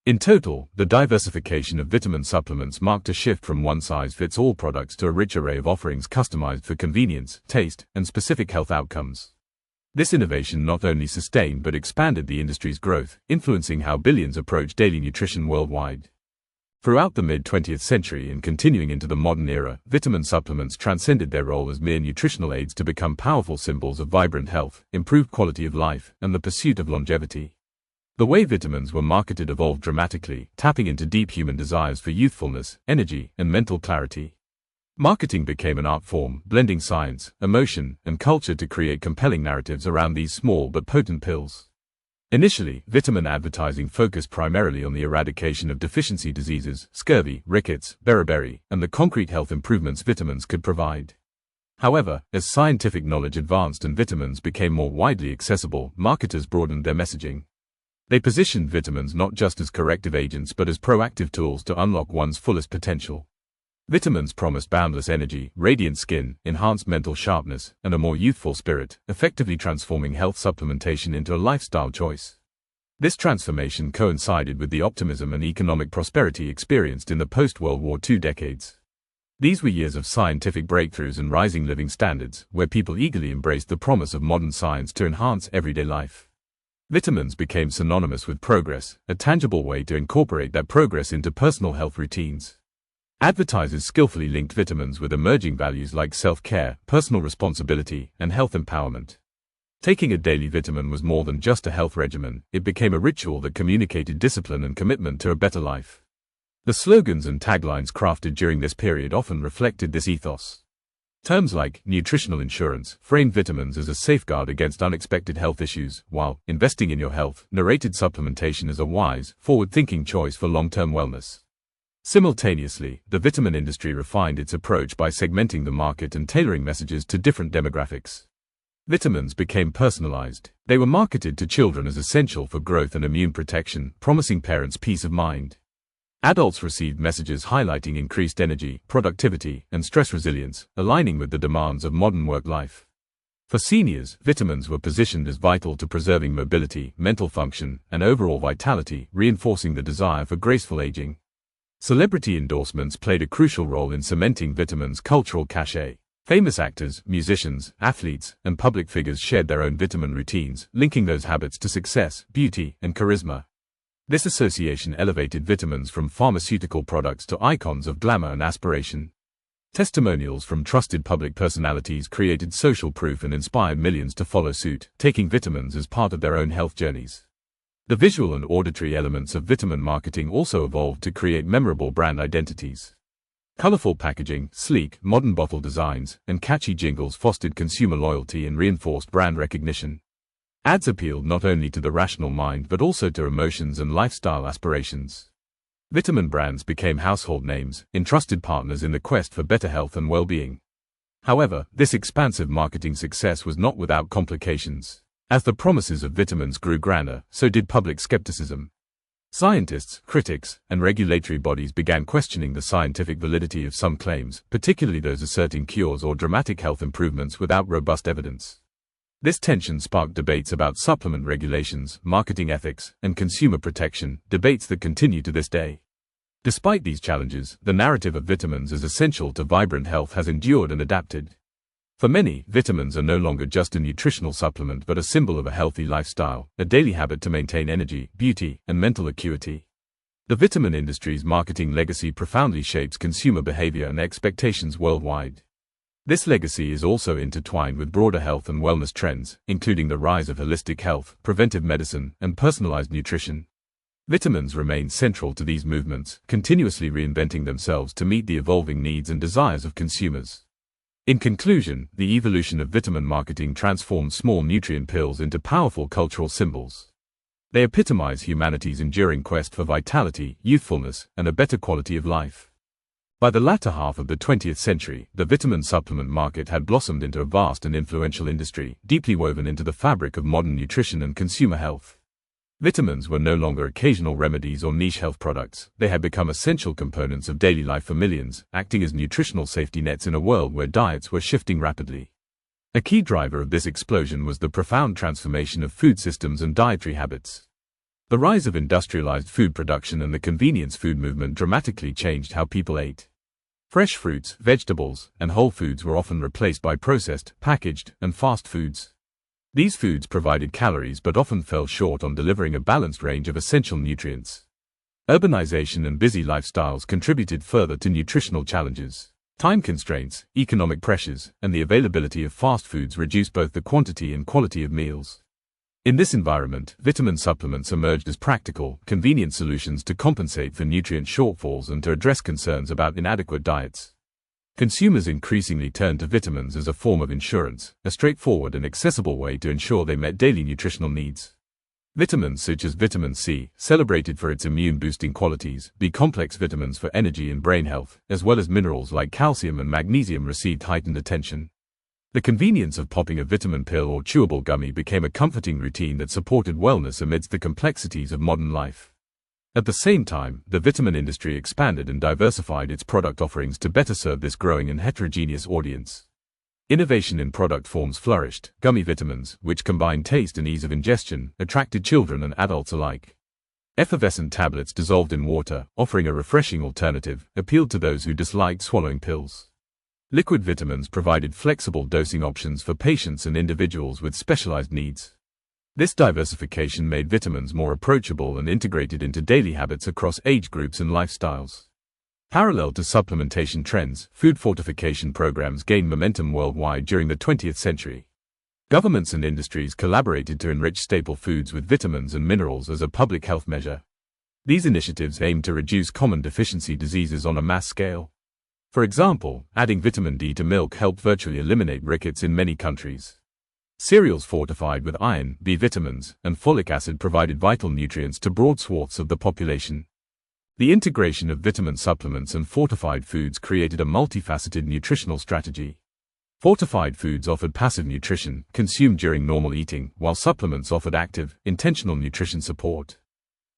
In total, the diversification of vitamin supplements marked a shift from one-size-fits-all products to a rich array of offerings customized for convenience, taste, and specific health outcomes. This innovation not only sustained but expanded the industry's growth, influencing how billions approach daily nutrition worldwide. Throughout the mid-20th century and continuing into the modern era, vitamin supplements transcended their role as mere nutritional aids to become powerful symbols of vibrant health, improved quality of life, and the pursuit of longevity. The way vitamins were marketed evolved dramatically, tapping into deep human desires for youthfulness, energy, and mental clarity. Marketing became an art form, blending science, emotion, and culture to create compelling narratives around these small but potent pills. Initially, vitamin advertising focused primarily on the eradication of deficiency diseases, scurvy, rickets, beriberi, and the concrete health improvements vitamins could provide. However, as scientific knowledge advanced and vitamins became more widely accessible, marketers broadened their messaging. They positioned vitamins not just as corrective agents but as proactive tools to unlock one's fullest potential. Vitamins promised boundless energy, radiant skin, enhanced mental sharpness, and a more youthful spirit, effectively transforming health supplementation into a lifestyle choice. This transformation coincided with the optimism and economic prosperity experienced in the post-World War II decades. These were years of scientific breakthroughs and rising living standards, where people eagerly embraced the promise of modern science to enhance everyday life. Vitamins became synonymous with progress, a tangible way to incorporate that progress into personal health routines. Advertisers skillfully linked vitamins with emerging values like self-care, personal responsibility, and health empowerment. Taking a daily vitamin was more than just a health regimen, it became a ritual that communicated discipline and commitment to a better life. The slogans and taglines crafted during this period often reflected this ethos. Terms like nutritional insurance framed vitamins as a safeguard against unexpected health issues, while investing in your health narrated supplementation as a wise, forward-thinking choice for long-term wellness. Simultaneously, the vitamin industry refined its approach by segmenting the market and tailoring messages to different demographics. Vitamins became personalized. They were marketed to children as essential for growth and immune protection, promising parents peace of mind. Adults received messages highlighting increased energy, productivity, and stress resilience, aligning with the demands of modern work life. For seniors, vitamins were positioned as vital to preserving mobility, mental function, and overall vitality, reinforcing the desire for graceful aging. Celebrity endorsements played a crucial role in cementing vitamins' cultural cachet. Famous actors, musicians, athletes, and public figures shared their own vitamin routines, linking those habits to success, beauty, and charisma. This association elevated vitamins from pharmaceutical products to icons of glamour and aspiration. Testimonials from trusted public personalities created social proof and inspired millions to follow suit, taking vitamins as part of their own health journeys. The visual and auditory elements of vitamin marketing also evolved to create memorable brand identities. Colorful packaging, sleek, modern bottle designs, and catchy jingles fostered consumer loyalty and reinforced brand recognition. Ads appealed not only to the rational mind but also to emotions and lifestyle aspirations. Vitamin brands became household names, entrusted partners in the quest for better health and well-being. However, this expansive marketing success was not without complications. As the promises of vitamins grew grander, so did public skepticism. Scientists, critics, and regulatory bodies began questioning the scientific validity of some claims, particularly those asserting cures or dramatic health improvements without robust evidence. This tension sparked debates about supplement regulations, marketing ethics, and consumer protection, debates that continue to this day. Despite these challenges, the narrative of vitamins as essential to vibrant health has endured and adapted. For many, vitamins are no longer just a nutritional supplement but a symbol of a healthy lifestyle, a daily habit to maintain energy, beauty, and mental acuity. The vitamin industry's marketing legacy profoundly shapes consumer behavior and expectations worldwide. This legacy is also intertwined with broader health and wellness trends, including the rise of holistic health, preventive medicine, and personalized nutrition. Vitamins remain central to these movements, continuously reinventing themselves to meet the evolving needs and desires of consumers. In conclusion, the evolution of vitamin marketing transformed small nutrient pills into powerful cultural symbols. They epitomize humanity's enduring quest for vitality, youthfulness, and a better quality of life. By the latter half of the 20th century, the vitamin supplement market had blossomed into a vast and influential industry, deeply woven into the fabric of modern nutrition and consumer health. Vitamins were no longer occasional remedies or niche health products. They had become essential components of daily life for millions, acting as nutritional safety nets in a world where diets were shifting rapidly. A key driver of this explosion was the profound transformation of food systems and dietary habits. The rise of industrialized food production and the convenience food movement dramatically changed how people ate. Fresh fruits, vegetables, and whole foods were often replaced by processed, packaged, and fast foods. These foods provided calories but often fell short on delivering a balanced range of essential nutrients. Urbanization and busy lifestyles contributed further to nutritional challenges. Time constraints, economic pressures, and the availability of fast foods reduced both the quantity and quality of meals. In this environment, vitamin supplements emerged as practical, convenient solutions to compensate for nutrient shortfalls and to address concerns about inadequate diets. Consumers increasingly turned to vitamins as a form of insurance, a straightforward and accessible way to ensure they met daily nutritional needs. Vitamins such as vitamin C, celebrated for its immune-boosting qualities, B-complex vitamins for energy and brain health, as well as minerals like calcium and magnesium received heightened attention. The convenience of popping a vitamin pill or chewable gummy became a comforting routine that supported wellness amidst the complexities of modern life. At the same time, the vitamin industry expanded and diversified its product offerings to better serve this growing and heterogeneous audience. Innovation in product forms flourished. Gummy vitamins, which combine taste and ease of ingestion, attracted children and adults alike. Effervescent tablets dissolved in water, offering a refreshing alternative, appealed to those who disliked swallowing pills. Liquid vitamins provided flexible dosing options for patients and individuals with specialized needs. This diversification made vitamins more approachable and integrated into daily habits across age groups and lifestyles. Parallel to supplementation trends, food fortification programs gained momentum worldwide during the 20th century. Governments and industries collaborated to enrich staple foods with vitamins and minerals as a public health measure. These initiatives aimed to reduce common deficiency diseases on a mass scale. For example, adding vitamin D to milk helped virtually eliminate rickets in many countries. Cereals fortified with iron, B vitamins, and folic acid provided vital nutrients to broad swaths of the population. The integration of vitamin supplements and fortified foods created a multifaceted nutritional strategy. Fortified foods offered passive nutrition, consumed during normal eating, while supplements offered active, intentional nutrition support.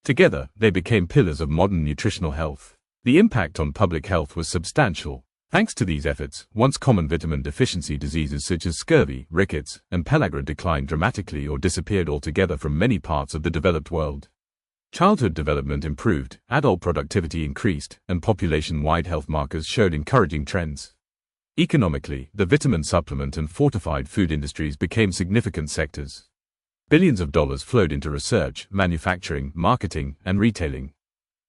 Together, they became pillars of modern nutritional health. The impact on public health was substantial. Thanks to these efforts, once common vitamin deficiency diseases such as scurvy, rickets, and pellagra declined dramatically or disappeared altogether from many parts of the developed world. Childhood development improved, adult productivity increased, and population-wide health markers showed encouraging trends. Economically, the vitamin supplement and fortified food industries became significant sectors. Billions of dollars flowed into research, manufacturing, marketing, and retailing.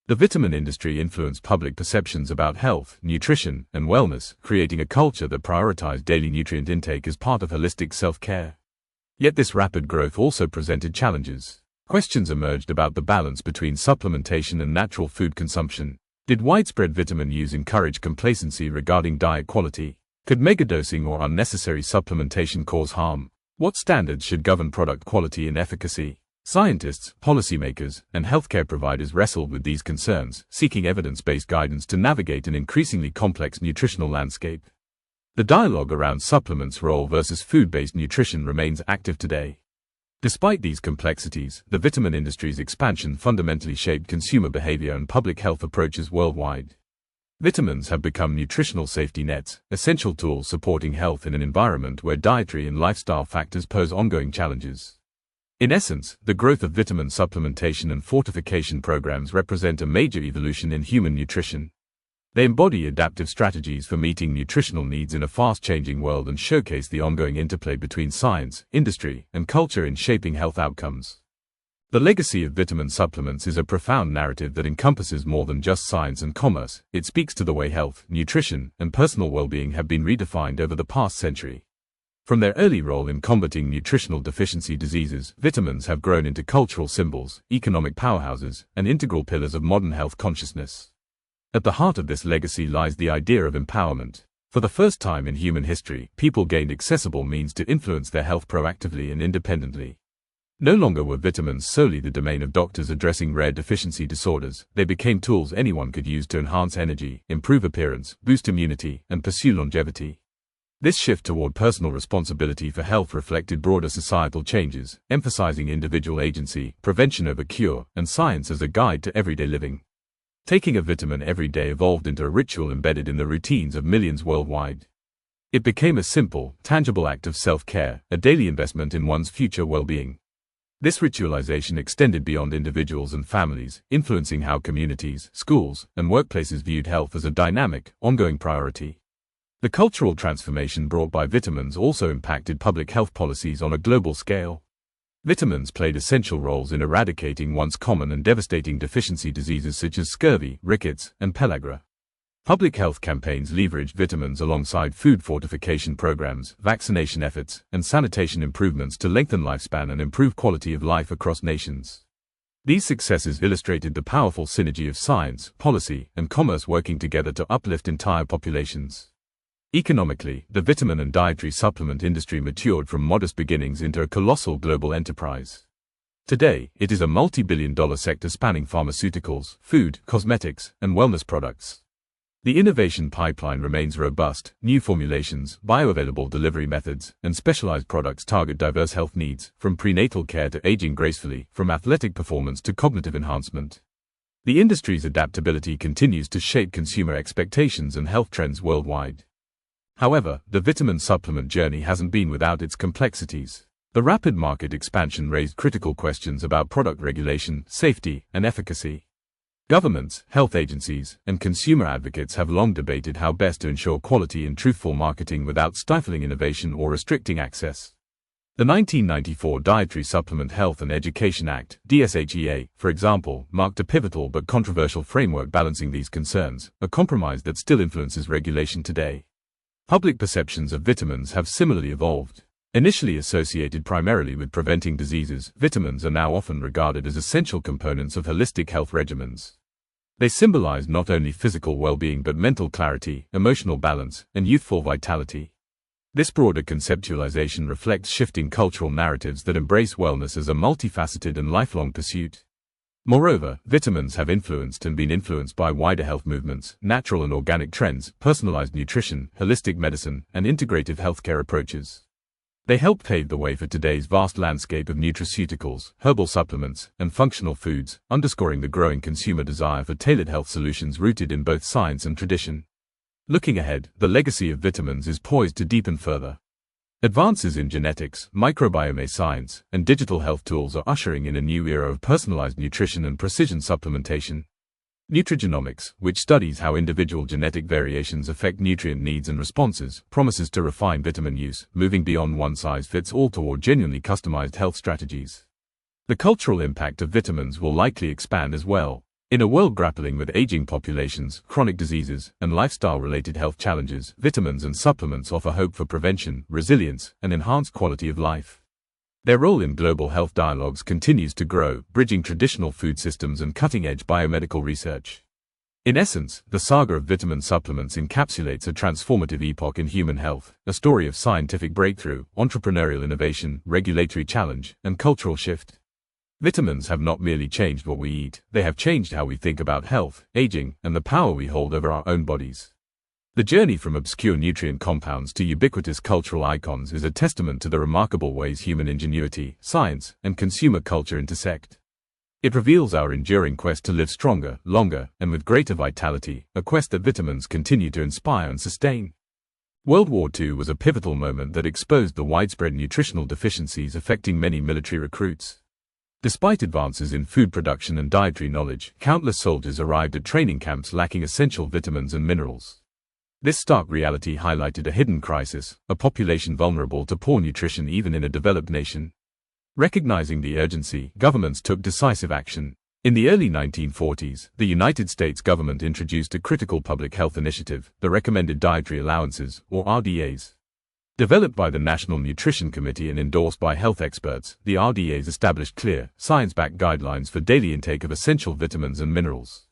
The vitamin industry influenced public perceptions about health, nutrition, and wellness, creating a culture that prioritized daily nutrient intake as part of holistic self-care. Yet this rapid growth also presented challenges. Questions emerged about the balance between supplementation and natural food consumption. Did widespread vitamin use encourage complacency regarding diet quality? Could megadosing or unnecessary supplementation cause harm? What standards should govern product quality and efficacy? Scientists, policymakers, and healthcare providers wrestled with these concerns, seeking evidence-based guidance to navigate an increasingly complex nutritional landscape. The dialogue around supplements' role versus food-based nutrition remains active today. Despite these complexities, the vitamin industry's expansion fundamentally shaped consumer behavior and public health approaches worldwide. Vitamins have become nutritional safety nets, essential tools supporting health in an environment where dietary and lifestyle factors pose ongoing challenges. In essence, the growth of vitamin supplementation and fortification programs represent a major evolution in human nutrition. They embody adaptive strategies for meeting nutritional needs in a fast-changing world and showcase the ongoing interplay between science, industry, and culture in shaping health outcomes. The legacy of vitamin supplements is a profound narrative that encompasses more than just science and commerce. It speaks to the way health, nutrition, and personal well-being have been redefined over the past century. From their early role in combating nutritional deficiency diseases, vitamins have grown into cultural symbols, economic powerhouses, and integral pillars of modern health consciousness. At the heart of this legacy lies the idea of empowerment. For the first time in human history, people gained accessible means to influence their health proactively and independently. No longer were vitamins solely the domain of doctors addressing rare deficiency disorders. They became tools anyone could use to enhance energy, improve appearance, boost immunity, and pursue longevity. This shift toward personal responsibility for health reflected broader societal changes, emphasizing individual agency, prevention over cure, and science as a guide to everyday living. Taking a vitamin every day evolved into a ritual embedded in the routines of millions worldwide. It became a simple, tangible act of self-care, a daily investment in one's future well-being. This ritualization extended beyond individuals and families, influencing how communities, schools, and workplaces viewed health as a dynamic, ongoing priority. The cultural transformation brought by vitamins also impacted public health policies on a global scale. Vitamins played essential roles in eradicating once common and devastating deficiency diseases such as scurvy, rickets, and pellagra. Public health campaigns leveraged vitamins alongside food fortification programs, vaccination efforts, and sanitation improvements to lengthen lifespan and improve quality of life across nations. These successes illustrated the powerful synergy of science, policy, and commerce working together to uplift entire populations. Economically, the vitamin and dietary supplement industry matured from modest beginnings into a colossal global enterprise. Today, it is a multi-billion-dollar sector spanning pharmaceuticals, food, cosmetics, and wellness products. The innovation pipeline remains robust. New formulations, bioavailable delivery methods, and specialized products target diverse health needs, from prenatal care to aging gracefully, from athletic performance to cognitive enhancement. The industry's adaptability continues to shape consumer expectations and health trends worldwide. However, the vitamin supplement journey hasn't been without its complexities. The rapid market expansion raised critical questions about product regulation, safety, and efficacy. Governments, health agencies, and consumer advocates have long debated how best to ensure quality and truthful marketing without stifling innovation or restricting access. The 1994 Dietary Supplement Health and Education Act, DSHEA, for example, marked a pivotal but controversial framework balancing these concerns, a compromise that still influences regulation today. Public perceptions of vitamins have similarly evolved. Initially associated primarily with preventing diseases, vitamins are now often regarded as essential components of holistic health regimens. They symbolize not only physical well-being but mental clarity, emotional balance, and youthful vitality. This broader conceptualization reflects shifting cultural narratives that embrace wellness as a multifaceted and lifelong pursuit. Moreover, vitamins have influenced and been influenced by wider health movements, natural and organic trends, personalized nutrition, holistic medicine, and integrative healthcare approaches. They help pave the way for today's vast landscape of nutraceuticals, herbal supplements, and functional foods, underscoring the growing consumer desire for tailored health solutions rooted in both science and tradition. Looking ahead, the legacy of vitamins is poised to deepen further. Advances in genetics, microbiome science, and digital health tools are ushering in a new era of personalized nutrition and precision supplementation. Nutrigenomics, which studies how individual genetic variations affect nutrient needs and responses, promises to refine vitamin use, moving beyond one-size-fits-all toward genuinely customized health strategies. The cultural impact of vitamins will likely expand as well. In a world grappling with aging populations, chronic diseases, and lifestyle-related health challenges, vitamins and supplements offer hope for prevention, resilience, and enhanced quality of life. Their role in global health dialogues continues to grow, bridging traditional food systems and cutting-edge biomedical research. In essence, the saga of vitamin supplements encapsulates a transformative epoch in human health, a story of scientific breakthrough, entrepreneurial innovation, regulatory challenge, and cultural shift. Vitamins have not merely changed what we eat, they have changed how we think about health, aging, and the power we hold over our own bodies. The journey from obscure nutrient compounds to ubiquitous cultural icons is a testament to the remarkable ways human ingenuity, science, and consumer culture intersect. It reveals our enduring quest to live stronger, longer, and with greater vitality, a quest that vitamins continue to inspire and sustain. World War II was a pivotal moment that exposed the widespread nutritional deficiencies affecting many military recruits. Despite advances in food production and dietary knowledge, countless soldiers arrived at training camps lacking essential vitamins and minerals. This stark reality highlighted a hidden crisis, a population vulnerable to poor nutrition even in a developed nation. Recognizing the urgency, governments took decisive action. In the early 1940s, the United States government introduced a critical public health initiative, the Recommended Dietary Allowances, or RDAs. Developed by the National Nutrition Committee and endorsed by health experts, the RDAs established clear, science-backed guidelines for daily intake of essential vitamins and minerals.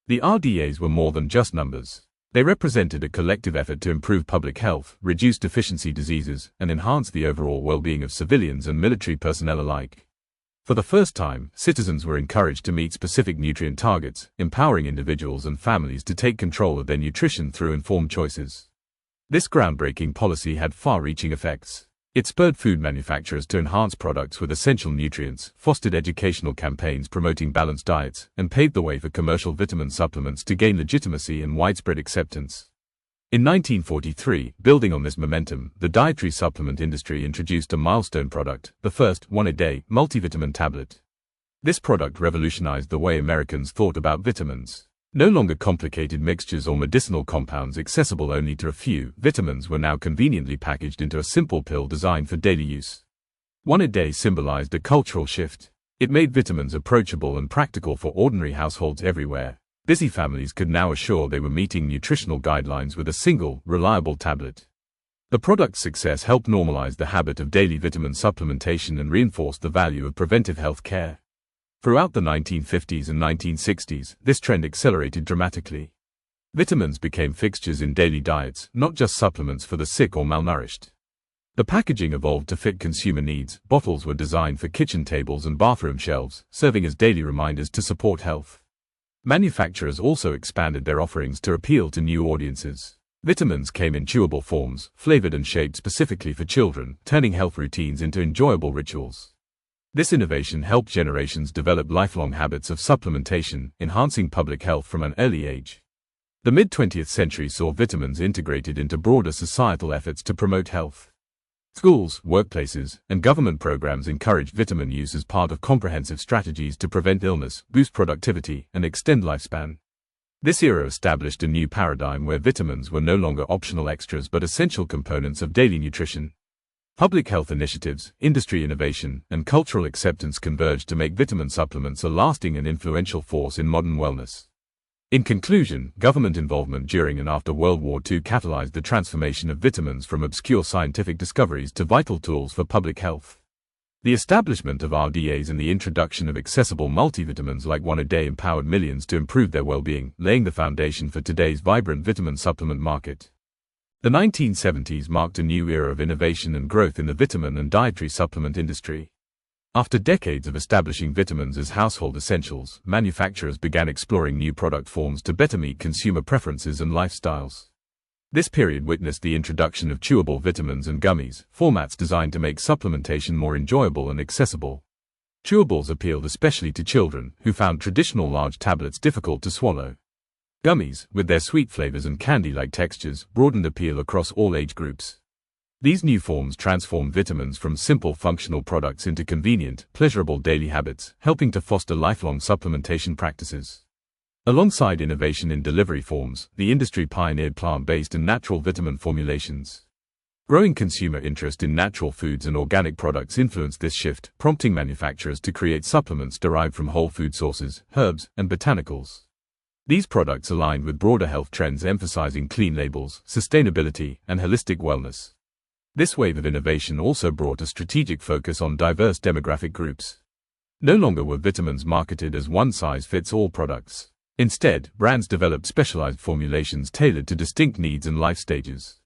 The RDAs were more than just numbers. They represented a collective effort to improve public health, reduce deficiency diseases, and enhance the overall well-being of civilians and military personnel alike. For the first time, citizens were encouraged to meet specific nutrient targets, empowering individuals and families to take control of their nutrition through informed choices. This groundbreaking policy had far-reaching effects. It spurred food manufacturers to enhance products with essential nutrients, fostered educational campaigns promoting balanced diets, and paved the way for commercial vitamin supplements to gain legitimacy and widespread acceptance. In 1943, building on this momentum, the dietary supplement industry introduced a milestone product, the first one-a-day multivitamin tablet. This product revolutionized the way Americans thought about vitamins. No longer complicated mixtures or medicinal compounds accessible only to a few, vitamins were now conveniently packaged into a simple pill designed for daily use. One a day symbolized a cultural shift. It made vitamins approachable and practical for ordinary households everywhere. Busy families could now assure they were meeting nutritional guidelines with a single, reliable tablet. The product's success helped normalize the habit of daily vitamin supplementation and reinforced the value of preventive health care. Throughout the 1950s and 1960s, this trend accelerated dramatically. Vitamins became fixtures in daily diets, not just supplements for the sick or malnourished. The packaging evolved to fit consumer needs. Bottles were designed for kitchen tables and bathroom shelves, serving as daily reminders to support health. Manufacturers also expanded their offerings to appeal to new audiences. Vitamins came in chewable forms, flavored and shaped specifically for children, turning health routines into enjoyable rituals. This innovation helped generations develop lifelong habits of supplementation, enhancing public health from an early age. The mid-20th century saw vitamins integrated into broader societal efforts to promote health. Schools, workplaces, and government programs encouraged vitamin use as part of comprehensive strategies to prevent illness, boost productivity, and extend lifespan. This era established a new paradigm where vitamins were no longer optional extras but essential components of daily nutrition. Public health initiatives, industry innovation, and cultural acceptance converged to make vitamin supplements a lasting and influential force in modern wellness. In conclusion, government involvement during and after World War II catalyzed the transformation of vitamins from obscure scientific discoveries to vital tools for public health. The establishment of RDAs and the introduction of accessible multivitamins like One a Day empowered millions to improve their well-being, laying the foundation for today's vibrant vitamin supplement market. The 1970s marked a new era of innovation and growth in the vitamin and dietary supplement industry. After decades of establishing vitamins as household essentials, manufacturers began exploring new product forms to better meet consumer preferences and lifestyles. This period witnessed the introduction of chewable vitamins and gummies, formats designed to make supplementation more enjoyable and accessible. Chewables appealed especially to children, who found traditional large tablets difficult to swallow. Gummies, with their sweet flavors and candy-like textures, broadened appeal across all age groups. These new forms transformed vitamins from simple functional products into convenient, pleasurable daily habits, helping to foster lifelong supplementation practices. Alongside innovation in delivery forms, the industry pioneered plant-based and natural vitamin formulations. Growing consumer interest in natural foods and organic products influenced this shift, prompting manufacturers to create supplements derived from whole food sources, herbs, and botanicals. These products aligned with broader health trends emphasizing clean labels, sustainability, and holistic wellness. This wave of innovation also brought a strategic focus on diverse demographic groups. No longer were vitamins marketed as one-size-fits-all products. Instead, brands developed specialized formulations tailored to distinct needs and life stages.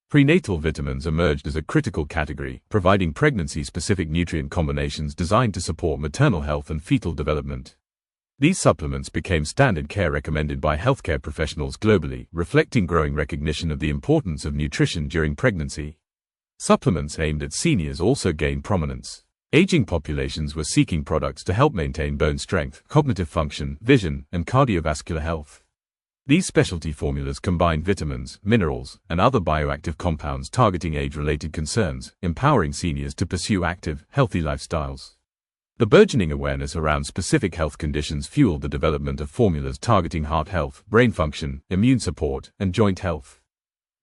Prenatal vitamins emerged as a critical category, providing pregnancy-specific nutrient combinations designed to support maternal health and fetal development. These supplements became standard care recommended by healthcare professionals globally, reflecting growing recognition of the importance of nutrition during pregnancy. Supplements aimed at seniors also gained prominence. Aging populations were seeking products to help maintain bone strength, cognitive function, vision, and cardiovascular health. These specialty formulas combined vitamins, minerals, and other bioactive compounds targeting age-related concerns, empowering seniors to pursue active, healthy lifestyles. The burgeoning awareness around specific health conditions fueled the development of formulas targeting heart health, brain function, immune support, and joint health.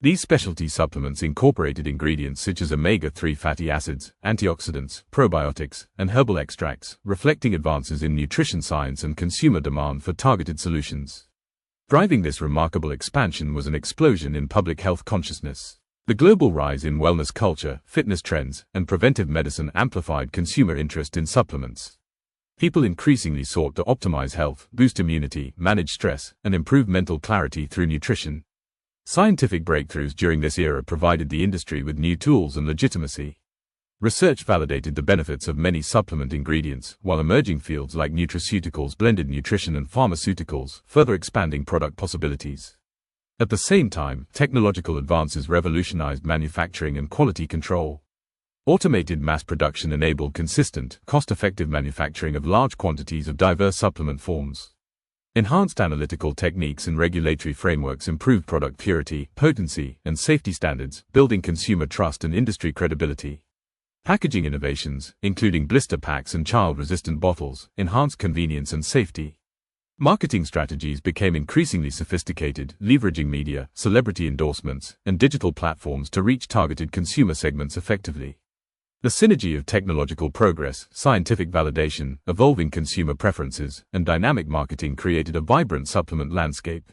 These specialty supplements incorporated ingredients such as omega-3 fatty acids, antioxidants, probiotics, and herbal extracts, reflecting advances in nutrition science and consumer demand for targeted solutions. Driving this remarkable expansion was an explosion in public health consciousness. The global rise in wellness culture, fitness trends, and preventive medicine amplified consumer interest in supplements. People increasingly sought to optimize health, boost immunity, manage stress, and improve mental clarity through nutrition. Scientific breakthroughs during this era provided the industry with new tools and legitimacy. Research validated the benefits of many supplement ingredients, while emerging fields like nutraceuticals blended nutrition and pharmaceuticals, further expanding product possibilities. At the same time, technological advances revolutionized manufacturing and quality control. Automated mass production enabled consistent, cost-effective manufacturing of large quantities of diverse supplement forms. Enhanced analytical techniques and regulatory frameworks improved product purity, potency, and safety standards, building consumer trust and industry credibility. Packaging innovations, including blister packs and child-resistant bottles, enhanced convenience and safety. Marketing strategies became increasingly sophisticated, leveraging media, celebrity endorsements, and digital platforms to reach targeted consumer segments effectively. The synergy of technological progress, scientific validation, evolving consumer preferences, and dynamic marketing created a vibrant supplement landscape.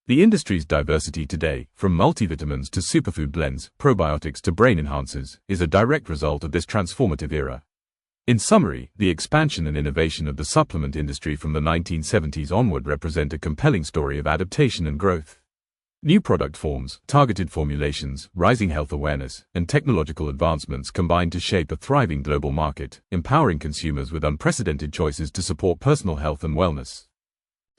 The industry's diversity today, from multivitamins to superfood blends, probiotics to brain enhancers, is a direct result of this transformative era. In summary, the expansion and innovation of the supplement industry from the 1970s onward represent a compelling story of adaptation and growth. New product forms, targeted formulations, rising health awareness, and technological advancements combined to shape a thriving global market, empowering consumers with unprecedented choices to support personal health and wellness.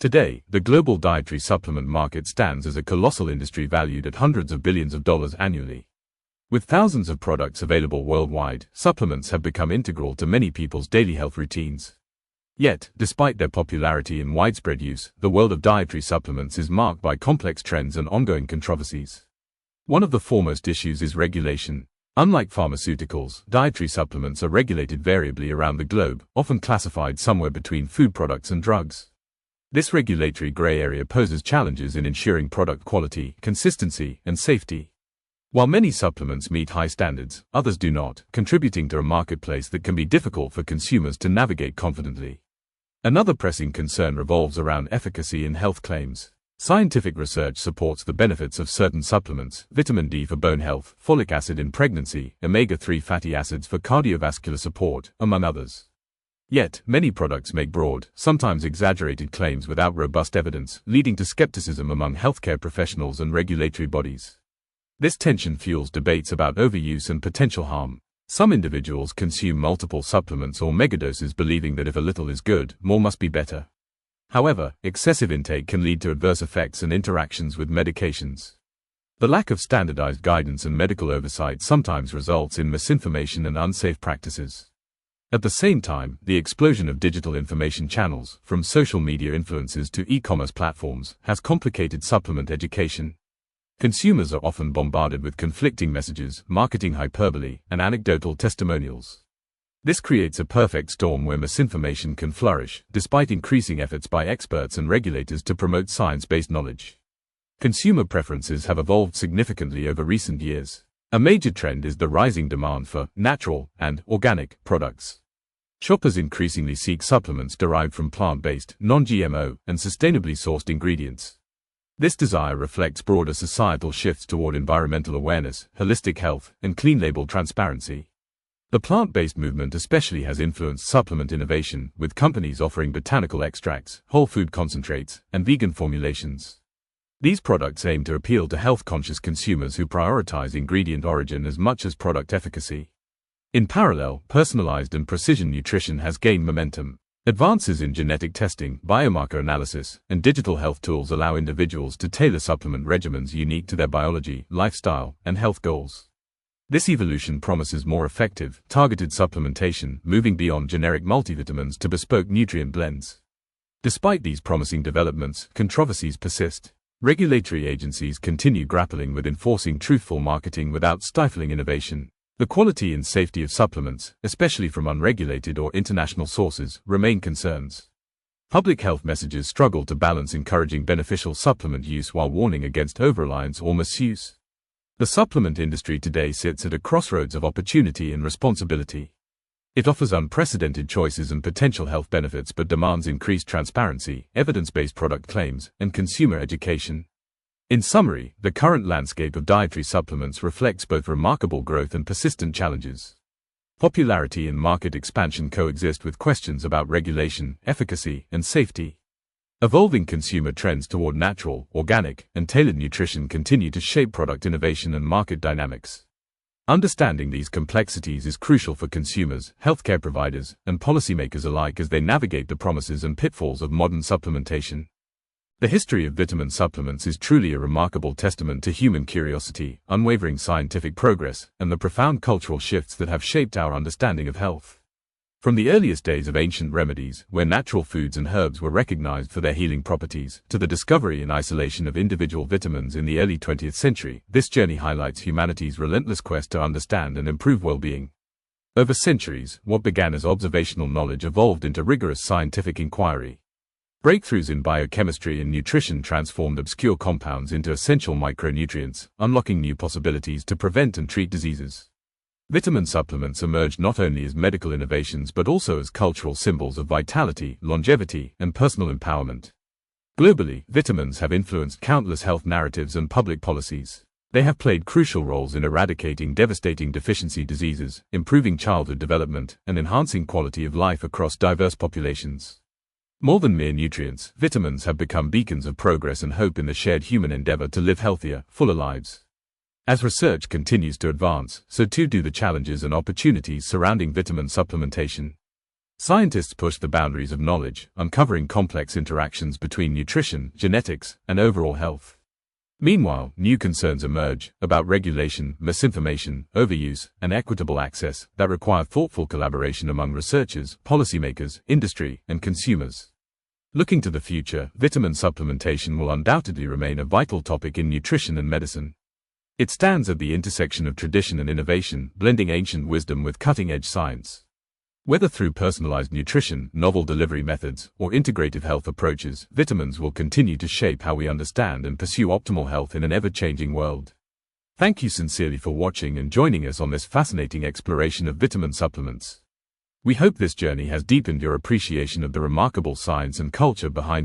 Today, the global dietary supplement market stands as a colossal industry valued at hundreds of billions of dollars annually. With thousands of products available worldwide, supplements have become integral to many people's daily health routines. Yet, despite their popularity and widespread use, the world of dietary supplements is marked by complex trends and ongoing controversies. One of the foremost issues is regulation. Unlike pharmaceuticals, dietary supplements are regulated variably around the globe, often classified somewhere between food products and drugs. This regulatory gray area poses challenges in ensuring product quality, consistency, and safety. While many supplements meet high standards, others do not, contributing to a marketplace that can be difficult for consumers to navigate confidently. Another pressing concern revolves around efficacy and health claims. Scientific research supports the benefits of certain supplements: vitamin D for bone health, folic acid in pregnancy, omega-3 fatty acids for cardiovascular support, among others. Yet, many products make broad, sometimes exaggerated claims without robust evidence, leading to skepticism among healthcare professionals and regulatory bodies. This tension fuels debates about overuse and potential harm. Some individuals consume multiple supplements or megadoses believing that if a little is good, more must be better. However, excessive intake can lead to adverse effects and interactions with medications. The lack of standardized guidance and medical oversight sometimes results in misinformation and unsafe practices. At the same time, the explosion of digital information channels, from social media influencers to e-commerce platforms, has complicated supplement education. Consumers are often bombarded with conflicting messages, marketing hyperbole, and anecdotal testimonials. This creates a perfect storm where misinformation can flourish, despite increasing efforts by experts and regulators to promote science-based knowledge. Consumer preferences have evolved significantly over recent years. A major trend is the rising demand for natural and organic products. Shoppers increasingly seek supplements derived from plant-based, non-GMO, and sustainably sourced ingredients. This desire reflects broader societal shifts toward environmental awareness, holistic health, and clean-label transparency. The plant-based movement especially has influenced supplement innovation, with companies offering botanical extracts, whole food concentrates, and vegan formulations. These products aim to appeal to health-conscious consumers who prioritize ingredient origin as much as product efficacy. In parallel, personalized and precision nutrition has gained momentum. Advances in genetic testing, biomarker analysis, and digital health tools allow individuals to tailor supplement regimens unique to their biology, lifestyle, and health goals. This evolution promises more effective, targeted supplementation, moving beyond generic multivitamins to bespoke nutrient blends. Despite these promising developments, controversies persist. Regulatory agencies continue grappling with enforcing truthful marketing without stifling innovation. The quality and safety of supplements, especially from unregulated or international sources, remain concerns. Public health messages struggle to balance encouraging beneficial supplement use while warning against over-reliance or misuse. The supplement industry today sits at a crossroads of opportunity and responsibility. It offers unprecedented choices and potential health benefits but demands increased transparency, evidence-based product claims, and consumer education. In summary, the current landscape of dietary supplements reflects both remarkable growth and persistent challenges. Popularity and market expansion coexist with questions about regulation, efficacy, and safety. Evolving consumer trends toward natural, organic, and tailored nutrition continue to shape product innovation and market dynamics. Understanding these complexities is crucial for consumers, healthcare providers, and policymakers alike as they navigate the promises and pitfalls of modern supplementation. The history of vitamin supplements is truly a remarkable testament to human curiosity, unwavering scientific progress, and the profound cultural shifts that have shaped our understanding of health. From the earliest days of ancient remedies, where natural foods and herbs were recognized for their healing properties, to the discovery and isolation of individual vitamins in the early 20th century, this journey highlights humanity's relentless quest to understand and improve well-being. Over centuries, what began as observational knowledge evolved into rigorous scientific inquiry. Breakthroughs in biochemistry and nutrition transformed obscure compounds into essential micronutrients, unlocking new possibilities to prevent and treat diseases. Vitamin supplements emerged not only as medical innovations but also as cultural symbols of vitality, longevity, and personal empowerment. Globally, vitamins have influenced countless health narratives and public policies. They have played crucial roles in eradicating devastating deficiency diseases, improving childhood development, and enhancing quality of life across diverse populations. More than mere nutrients, vitamins have become beacons of progress and hope in the shared human endeavor to live healthier, fuller lives. As research continues to advance, so too do the challenges and opportunities surrounding vitamin supplementation. Scientists push the boundaries of knowledge, uncovering complex interactions between nutrition, genetics, and overall health. Meanwhile, new concerns emerge about regulation, misinformation, overuse, and equitable access that require thoughtful collaboration among researchers, policymakers, industry, and consumers. Looking to the future, vitamin supplementation will undoubtedly remain a vital topic in nutrition and medicine. It stands at the intersection of tradition and innovation, blending ancient wisdom with cutting-edge science. Whether through personalized nutrition, novel delivery methods, or integrative health approaches, vitamins will continue to shape how we understand and pursue optimal health in an ever-changing world. Thank you sincerely for watching and joining us on this fascinating exploration of vitamin supplements. We hope this journey has deepened your appreciation of the remarkable science and culture behind